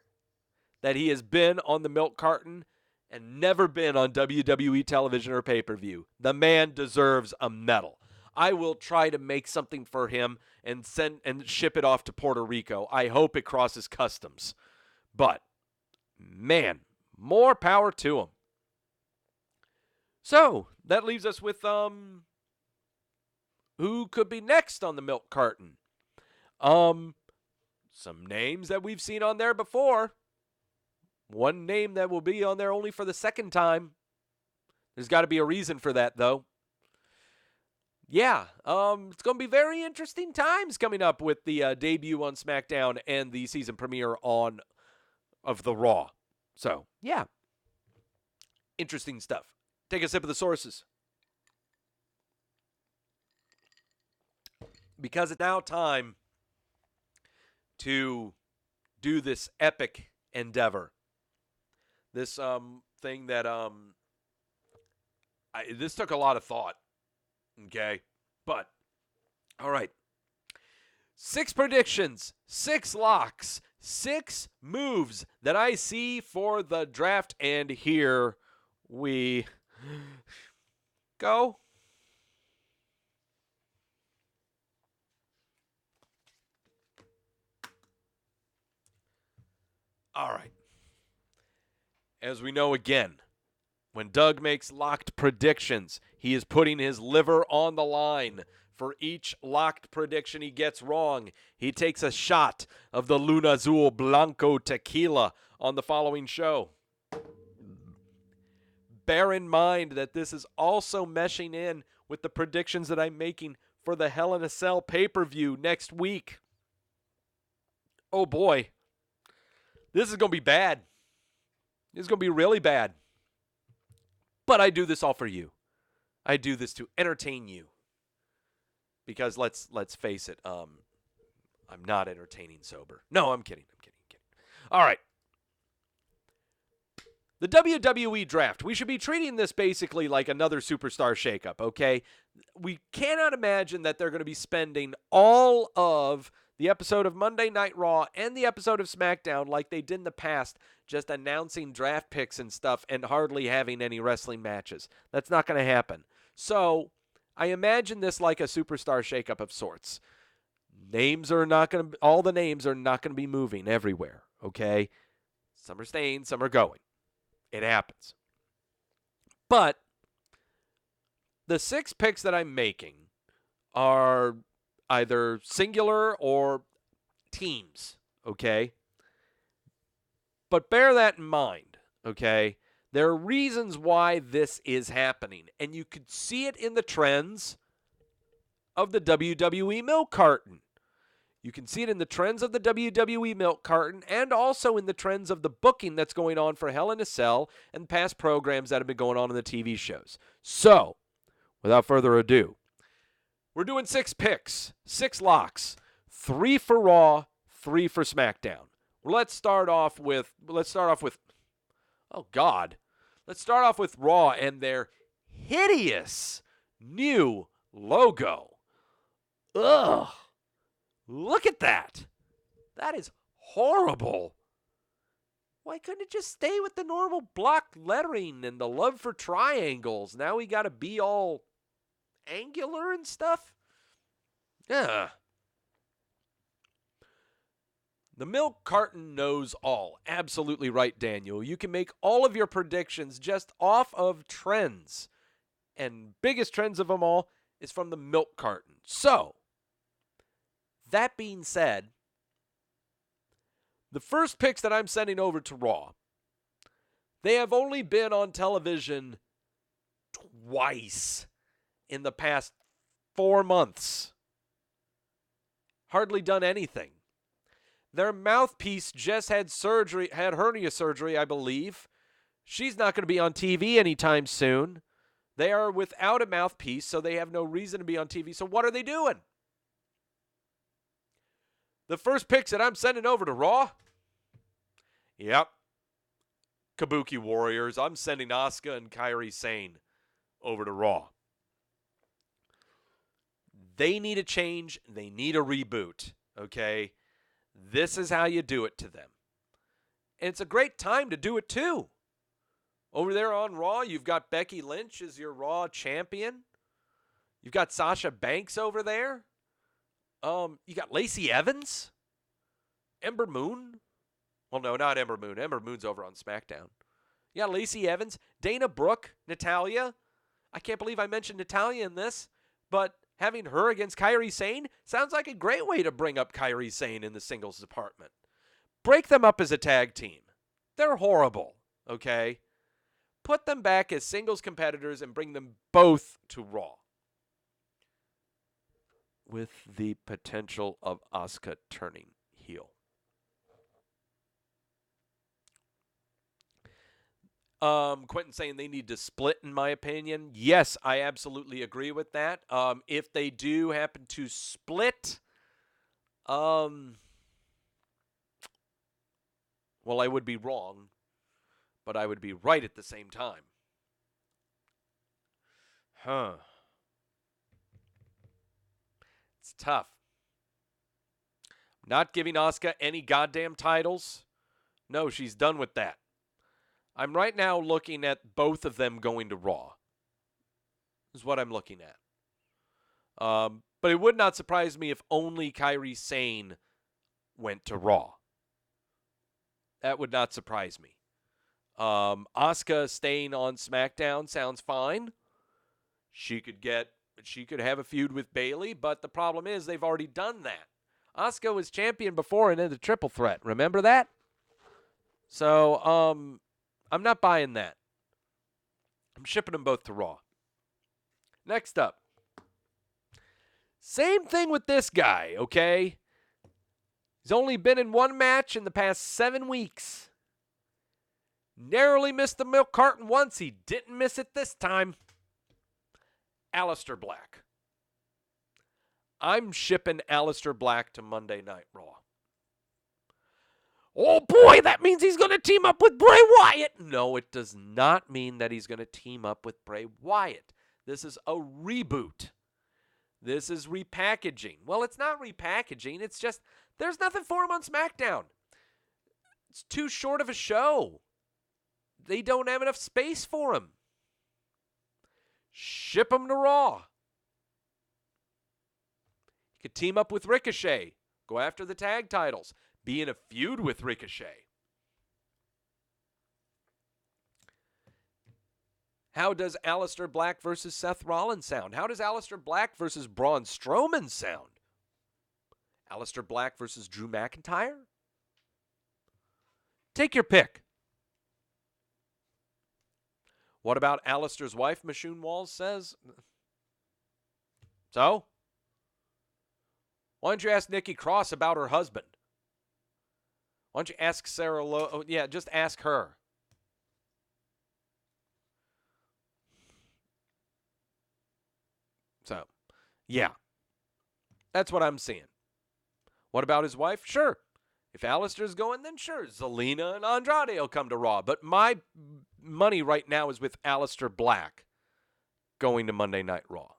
that he has been on the milk carton and never been on WWE television or pay-per-view. The man deserves a medal. I will try to make something for him and ship it off to Puerto Rico. I hope it crosses customs. But, man, more power to him. So, that leaves us with who could be next on the milk carton? Some names that we've seen on there before. One name that will be on there only for the second time. There's got to be a reason for that, though. Yeah, it's going to be very interesting times coming up with the debut on SmackDown and the season premiere of the Raw. So, yeah. Interesting stuff. Take a sip of the sources. Because it's now time to do this epic endeavor. This thing that this took a lot of thought. Okay? But all right. 6 predictions, 6 locks, 6 moves that I see for the draft, and here we go. All right. As we know again, when Doug makes locked predictions, he is putting his liver on the line. For each locked prediction he gets wrong, he takes a shot of the Luna Azul Blanco tequila on the following show. Bear in mind that this is also meshing in with the predictions that I'm making for the Hell in a Cell pay-per-view next week. Oh boy. This is going to be bad. This is going to be really bad. But I do this all for you. I do this to entertain you. Because let's face it, I'm not entertaining sober. No, I'm kidding. All right. The WWE Draft. We should be treating this basically like another superstar shakeup, okay? We cannot imagine that they're going to be spending all of the episode of Monday Night Raw and the episode of SmackDown like they did in the past, just announcing draft picks and stuff and hardly having any wrestling matches. That's not going to happen. So I imagine this like a superstar shakeup of sorts. All the names are not going to be moving everywhere, okay? Some are staying, some are going. It happens. But the 6 picks that I'm making are either singular or teams, okay? But bear that in mind, okay? There are reasons why this is happening, and you could see it in the trends of the WWE Milk Carton. You can see it in the trends of the WWE Milk Carton and also in the trends of the booking that's going on for Hell in a Cell and past programs that have been going on in the TV shows. So, without further ado, we're doing 6 picks, 6 locks, 3 for Raw, 3 for SmackDown. Let's start off with Raw and their hideous new logo. Ugh. Look at that. That is horrible. Why couldn't it just stay with the normal block lettering and the love for triangles? Now we got to be all angular and stuff? Yeah. The Milk Carton knows all. Absolutely right, Daniel. You can make all of your predictions just off of trends. And biggest trends of them all is from the Milk Carton. So, that being said, the first picks that I'm sending over to Raw, they have only been on television twice in the past 4 months. Hardly done anything. Their mouthpiece just had hernia surgery, I believe. She's not going to be on TV anytime soon. They are without a mouthpiece, so they have no reason to be on TV. So what are they doing? The first picks that I'm sending over to Raw? Yep. Kabuki Warriors. I'm sending Asuka and Kairi Sane over to Raw. They need a change. They need a reboot. Okay? This is how you do it to them. And it's a great time to do it too. Over there on Raw, you've got Becky Lynch as your Raw champion. You've got Sasha Banks over there. You got Lacey Evans. Ember Moon. Well, no, not Ember Moon. Ember Moon's over on SmackDown. You got Lacey Evans. Dana Brooke. Natalya. I can't believe I mentioned Natalya in this, but having her against Kairi Sane sounds like a great way to bring up Kairi Sane in the singles department. Break them up as a tag team. They're horrible, okay? Put them back as singles competitors and bring them both to Raw. With the potential of Asuka turning heel. Quentin saying they need to split, in my opinion. Yes, I absolutely agree with that. If they do happen to split, well, I would be wrong, but I would be right at the same time. It's tough. Not giving Asuka any goddamn titles. No, she's done with that. I'm right now looking at both of them going to Raw. Is what I'm looking at. But it would not surprise me if only Kairi Sane went to Raw. That would not surprise me. Asuka staying on SmackDown sounds fine. She could have a feud with Bayley, but the problem is they've already done that. Asuka was champion before and in the triple threat. Remember that? So, I'm not buying that. I'm shipping them both to Raw. Next up. Same thing with this guy, okay? He's only been in one match in the past 7 weeks. Narrowly missed the Milk Carton once. He didn't miss it this time. Aleister Black. I'm shipping Aleister Black to Monday Night Raw. Oh boy, that means he's going to team up with Bray Wyatt. No, it does not mean that he's going to team up with Bray Wyatt. This is a reboot. This is repackaging. Well, it's not repackaging. It's just there's nothing for him on SmackDown. It's too short of a show. They don't have enough space for him. Ship him to Raw. You could team up with Ricochet. Go after the tag titles. Be in a feud with Ricochet. How does Aleister Black versus Seth Rollins sound? How does Aleister Black versus Braun Strowman sound? Aleister Black versus Drew McIntyre? Take your pick. What about Aleister's wife, Michonne Walls says? So? Why don't you ask Nikki Cross about her husband? Why don't you ask Sarah Lowe? Oh, yeah, just ask her. So, yeah. That's what I'm seeing. What about his wife? Sure. If Aleister's going, then sure. Zelina and Andrade will come to Raw. But my money right now is with Aleister Black going to Monday Night Raw.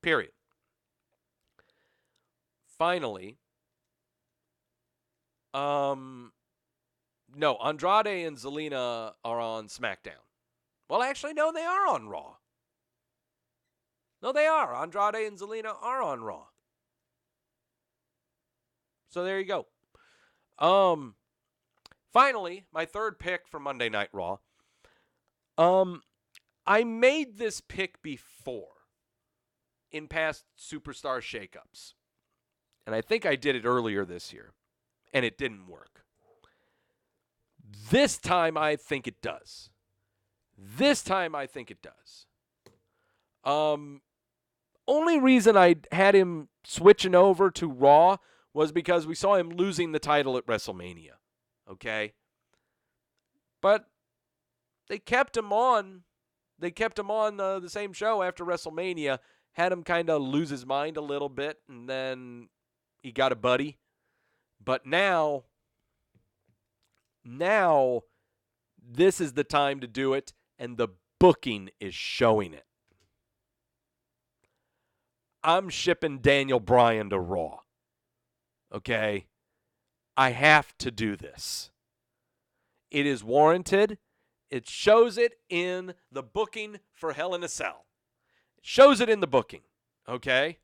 Period. finally, no, Andrade and Zelina are on SmackDown. Well, actually, no, they are on Raw. No, they are. Andrade and Zelina are on Raw. So there you go. Finally, my third pick for Monday Night Raw. I made this pick before in past Superstar shakeups. And I think I did it earlier this year. And it didn't work. This time I think it does. Only reason I had him switching over to Raw was because we saw him losing the title at WrestleMania. Okay? But they kept him on. The same show after WrestleMania. Had him kind of lose his mind a little bit. And then he got a buddy. But now, this is the time to do it. And the booking is showing it. I'm shipping Daniel Bryan to Raw. Okay? I have to do this. It is warranted. It shows it in the booking for Hell in a Cell. It shows it in the booking. Okay?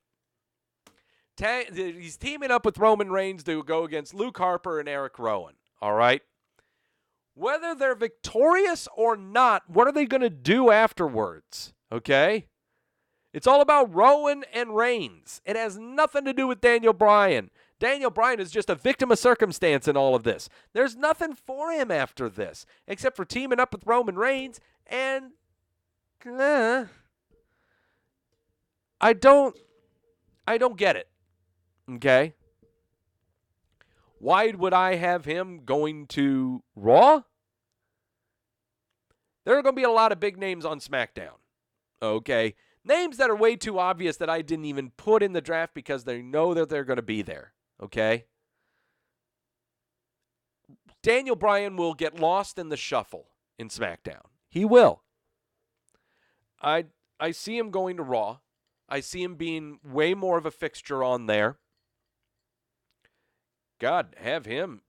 He's teaming up with Roman Reigns to go against Luke Harper and Eric Rowan. All right? Whether they're victorious or not, what are they going to do afterwards? Okay? It's all about Rowan and Reigns. It has nothing to do with Daniel Bryan. Daniel Bryan is just a victim of circumstance in all of this. There's nothing for him after this, except for teaming up with Roman Reigns, and I don't get it. Okay? Why would I have him going to Raw? There are going to be a lot of big names on SmackDown. Okay? Names that are way too obvious that I didn't even put in the draft because they know that they're going to be there. Okay? Daniel Bryan will get lost in the shuffle in SmackDown. He will. I see him going to Raw. I see him being way more of a fixture on there. God, have him.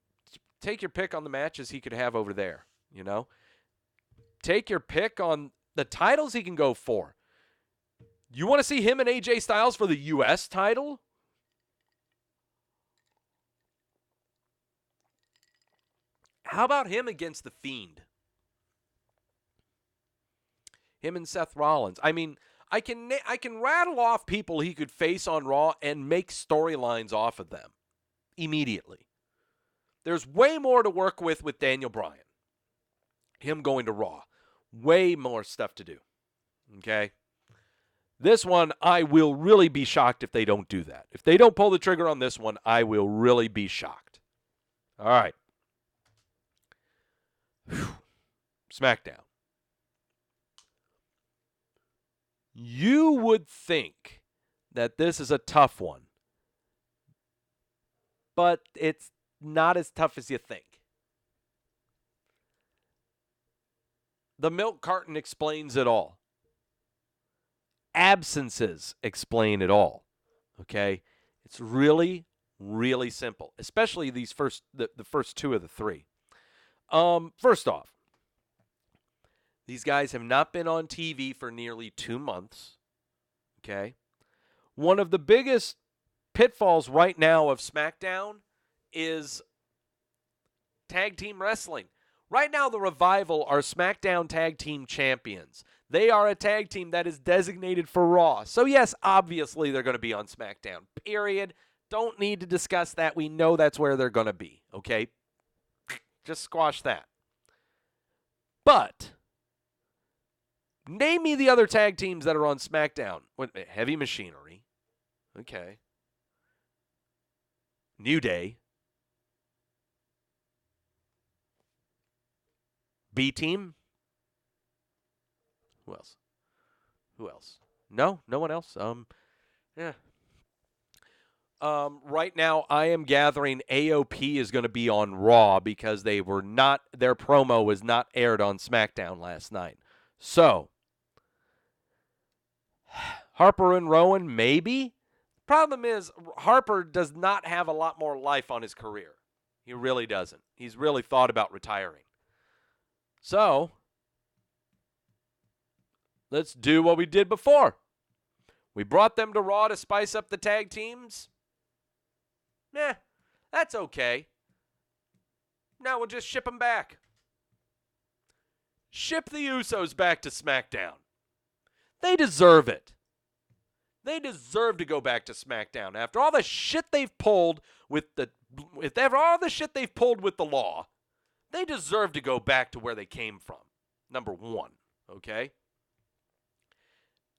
Take your pick on the matches he could have over there, you know? Take your pick on the titles he can go for. You want to see him and AJ Styles for the U.S. title? How about him against The Fiend? Him and Seth Rollins. I mean, I can rattle off people he could face on Raw and make storylines off of them immediately. There's way more to work with Daniel Bryan. Him going to Raw. Way more stuff to do. Okay? This one, I will really be shocked if they don't do that. If they don't pull the trigger on this one, I will really be shocked. All right. Whew. SmackDown. You would think that this is a tough one, but it's not as tough as you think. The Milk Carton explains it all. Absences explain it all. Okay? It's really, really simple, especially the first two of the three. First off, these guys have not been on TV for nearly 2 months. Okay? One of the biggest pitfalls right now of SmackDown is tag team wrestling. Right now, the Revival are SmackDown Tag Team Champions. They are a tag team that is designated for Raw. So, yes, obviously they're going to be on SmackDown. Period. Don't need to discuss that. We know that's where they're going to be. Okay? Just squash that. But name me the other tag teams that are on SmackDown. Heavy Machinery. Okay. New Day. B-Team. Who else? No one else. Yeah. Right now, I am gathering AOP is going to be on Raw because their promo was not aired on SmackDown last night. So, Harper and Rowan, maybe. Problem is, Harper does not have a lot more life on his career. He really doesn't. He's really thought about retiring. So, let's do what we did before. We brought them to Raw to spice up the tag teams. That's okay. Now we'll just ship them back. Ship the Usos back to SmackDown. They deserve it. They deserve to go back to SmackDown after all the shit they've pulled with the law. They deserve to go back to where they came from. Number one, okay?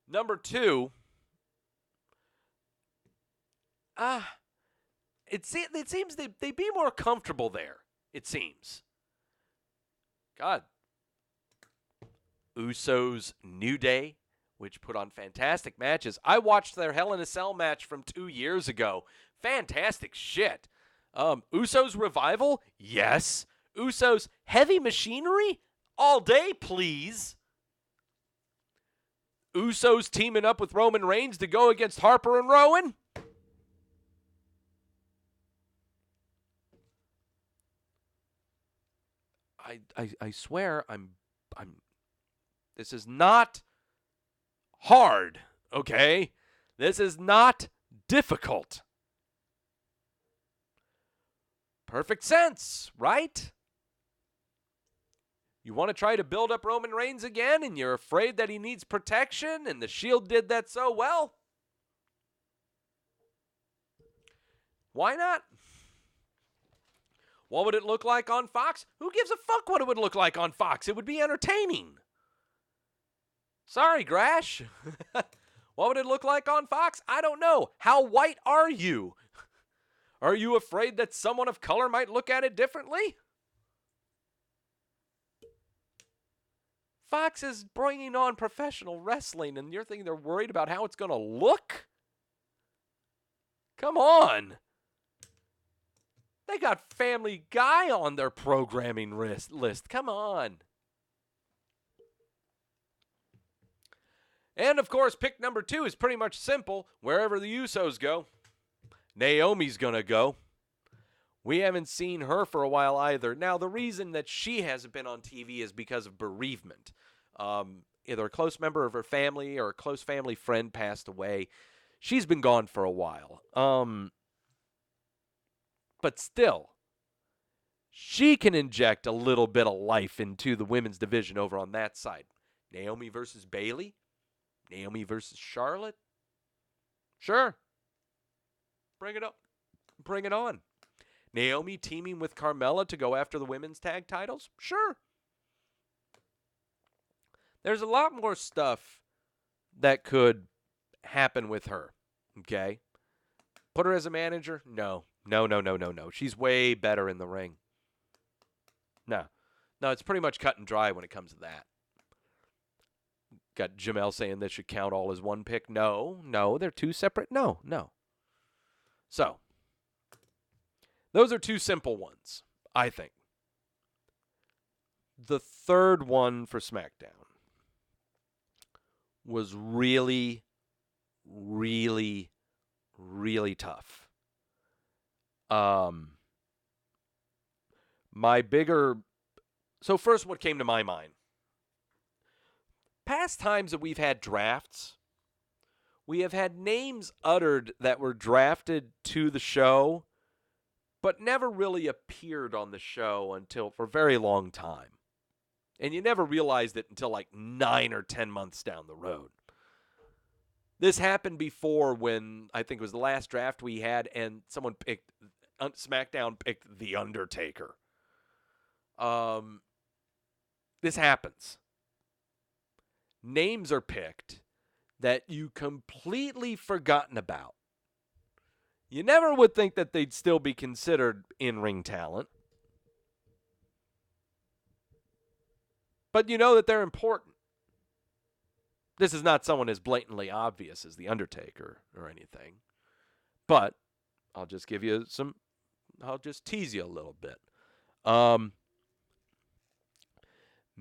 Number two, it seems they'd be more comfortable there, it seems. God. Usos New Day, which put on fantastic matches. I watched their Hell in a Cell match from 2 years ago. Fantastic shit. Usos Revival? Yes. Usos Heavy Machinery? All day, please. Usos teaming up with Roman Reigns to go against Harper and Rowan? I swear I'm this is not hard, okay? This is not difficult. Perfect sense, right? You want to try to build up Roman Reigns again and you're afraid that he needs protection and the Shield did that so well? Why not? What would it look like on Fox? Who gives a fuck what it would look like on Fox? It would be entertaining. Sorry, Grash. What would it look like on Fox? I don't know. How white are you? Are you afraid that someone of color might look at it differently? Fox is bringing on professional wrestling, and you're thinking they're worried about how it's going to look? Come on. They got Family Guy on their programming list. Come on. And, of course, pick number 2 is pretty much simple. Wherever the Usos go, Naomi's going to go. We haven't seen her for a while either. Now, the reason that she hasn't been on TV is because of bereavement. Either a close member of her family or a close family friend passed away. She's been gone for a while. But still, she can inject a little bit of life into the women's division over on that side. Naomi versus Bayley? Naomi versus Charlotte? Sure. Bring it up. Bring it on. Naomi teaming with Carmella to go after the women's tag titles? Sure. There's a lot more stuff that could happen with her. Okay? Put her as a manager? No. No. She's way better in the ring. No, it's pretty much cut and dry when it comes to that. Got Jamel saying this should count all as one pick. No, they're two separate. No. So, those are two simple ones, I think. The third one for SmackDown was really, really, really tough. So first what came to my mind? Past times that we've had drafts, we have had names uttered that were drafted to the show, but never really appeared on the show until for a very long time. And you never realized it until like 9 or 10 months down the road. This happened before when I think it was the last draft we had and someone picked, SmackDown picked The Undertaker. This happens. Names are picked that you completely forgotten about. You never would think that they'd still be considered in-ring talent. But you know that they're important. This is not someone as blatantly obvious as The Undertaker or anything. But I'll just give you I'll just tease you a little bit.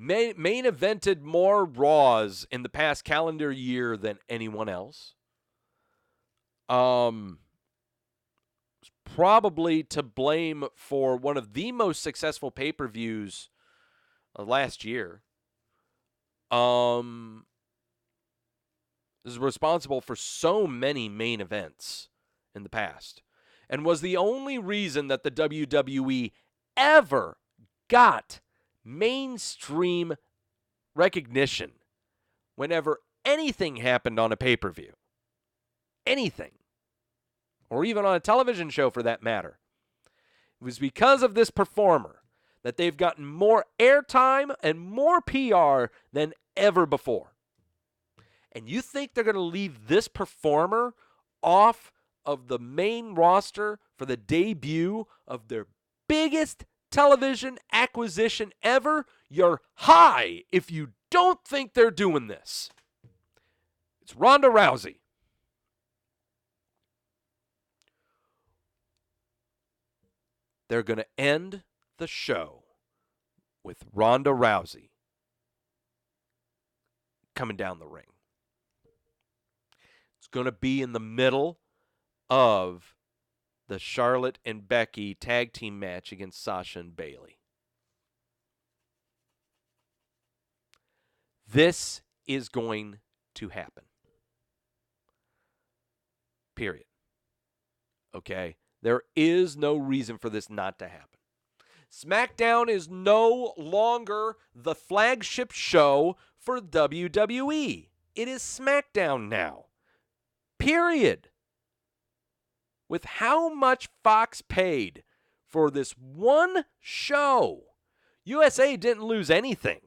Main evented more Raws in the past calendar year than anyone else. probably to blame for one of the most successful pay-per-views of last year. Is responsible for so many main events in the past and was the only reason that the WWE ever got mainstream recognition whenever anything happened on a pay-per-view. Anything. Or even on a television show for that matter. It was because of this performer that they've gotten more airtime and more PR than ever before. And you think they're going to leave this performer off of the main roster for the debut of their biggest television acquisition ever? You're high if you don't think they're doing this. It's Ronda Rousey. They're going to end the show with Ronda Rousey coming down the ring. It's going to be in the middle of the Charlotte and Becky tag team match against Sasha and Bayley. This is going to happen. Period. Okay? There is no reason for this not to happen. SmackDown is no longer the flagship show for WWE. It is SmackDown now. Period. With how much Fox paid for this one show, USA didn't lose anything.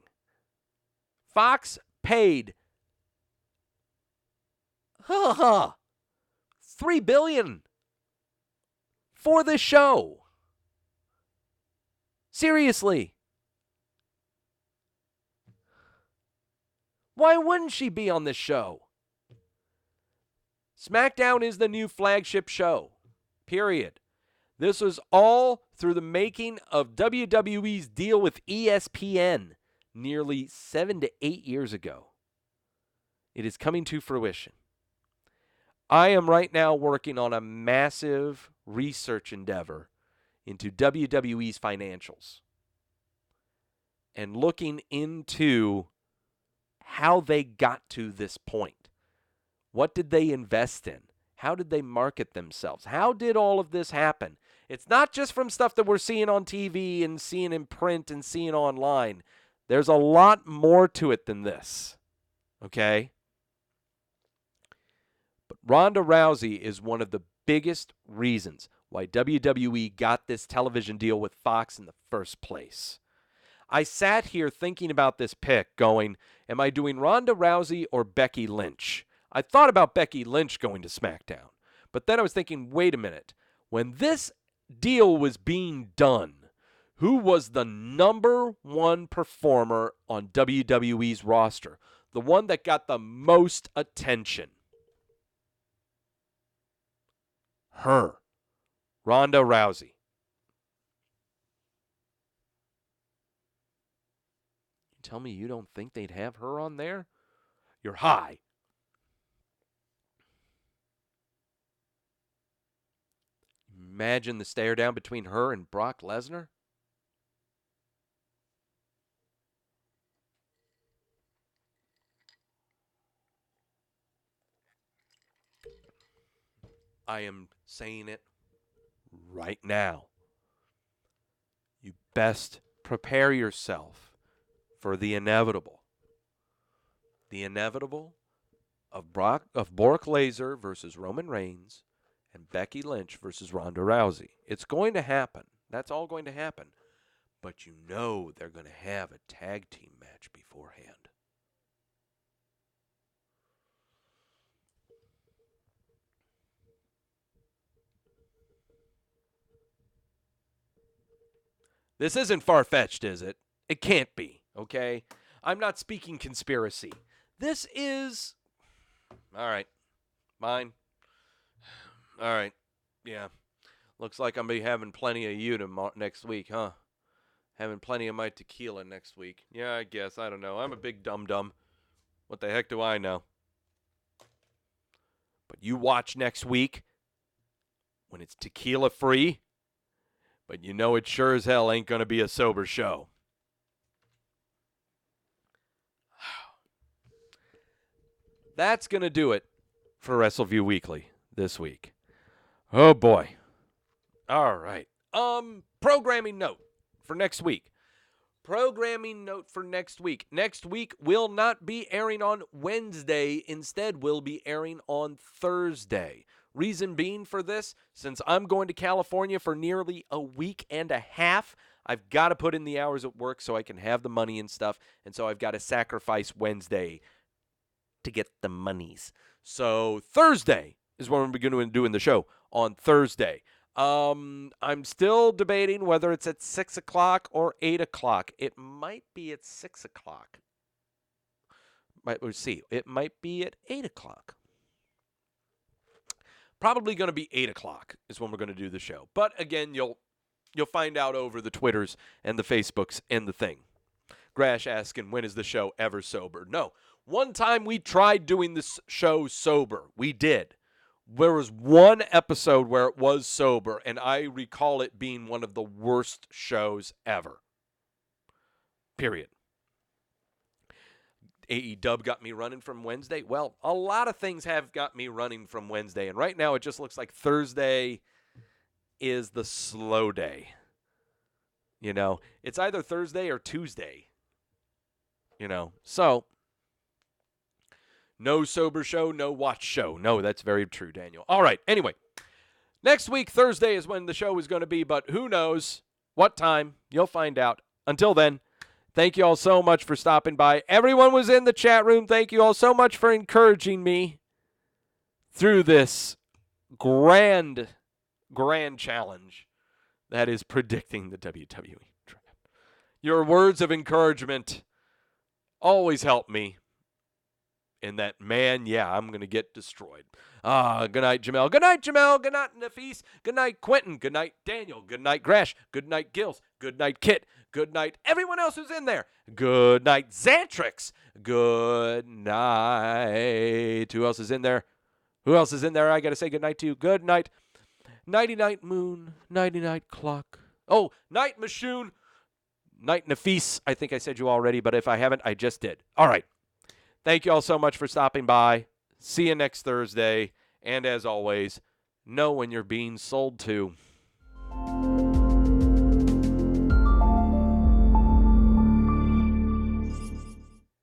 Fox paid $3 billion for this show. Seriously. Why wouldn't she be on this show? SmackDown is the new flagship show. Period. This was all through the making of WWE's deal with ESPN nearly 7 to 8 years ago. It is coming to fruition. I am right now working on a massive research endeavor into WWE's financials and looking into how they got to this point. What did they invest in? How did they market themselves? How did all of this happen? It's not just from stuff that we're seeing on TV and seeing in print and seeing online. There's a lot more to it than this. Okay? But Ronda Rousey is one of the biggest reasons why WWE got this television deal with Fox in the first place. I sat here thinking about this pick going, am I doing Ronda Rousey or Becky Lynch? I thought about Becky Lynch going to SmackDown. But then I was thinking, wait a minute. When this deal was being done, who was the number one performer on WWE's roster? The one that got the most attention. Her. Ronda Rousey. You tell me you don't think they'd have her on there? You're high. Imagine the stare down between her and Brock Lesnar. I am saying it right now. You best prepare yourself for the inevitable. The inevitable of Brock Lesnar versus Roman Reigns and Becky Lynch versus Ronda Rousey. It's going to happen. That's all going to happen. But you know they're going to have a tag team match beforehand. This isn't far-fetched, is it? It can't be, okay? I'm not speaking conspiracy. This is... All right. Mine. All right. Yeah. Looks like I'm going to be having plenty of you next week, huh? Having plenty of my tequila next week. Yeah, I guess. I don't know. I'm a big dum-dum. What the heck do I know? But you watch next week when it's tequila free, but you know it sure as hell ain't going to be a sober show. That's going to do it for Wrestleview Weekly this week. Oh, boy. All right. Programming note for next week. Next week will not be airing on Wednesday. Instead, will be airing on Thursday. Reason being for this, since I'm going to California for nearly a week and a half, I've got to put in the hours at work so I can have the money and stuff. And so I've got to sacrifice Wednesday to get the monies. So Thursday is when we're going to be doing the show, on Thursday. I'm still debating whether it's at 6 o'clock or 8 o'clock. It might be at 6 o'clock. We'll see. It might be at 8 o'clock. Probably going to be 8 o'clock is when we're going to do the show. But again, you'll find out over the Twitters and the Facebooks and the thing. Grash asking, when is the show ever sober? No. One time we tried doing this show sober. We did. There was one episode where it was sober, and I recall it being one of the worst shows ever. Period. AEW got me running from Wednesday. Well, a lot of things have got me running from Wednesday, and right now it just looks like Thursday is the slow day. You know, it's either Thursday or Tuesday. You know, so no sober show, no watch show. No, that's very true, Daniel. All right, anyway, next week, Thursday, is when the show is going to be, but who knows what time. You'll find out. Until then, thank you all so much for stopping by. Everyone was in the chat room. Thank you all so much for encouraging me through this grand challenge that is predicting the WWE Draft. Your words of encouragement always help me in that, man, yeah, I'm going to get destroyed. Good night, Jamel. Good night, Jamel. Good night, Nafis. Good night, Quentin. Good night, Daniel. Good night, Grash. Good night, Gills. Good night, Kit. Good night, everyone else who's in there. Good night, Xantrix. Good night. Who else is in there? I got to say good night to you. Good night. Nighty-night moon. Nighty-night clock. Oh, night Mashoon. Night Nafis. I think I said you already, but if I haven't, I just did. All right. Thank you all so much for stopping by. See you next Thursday. And as always, know when you're being sold to.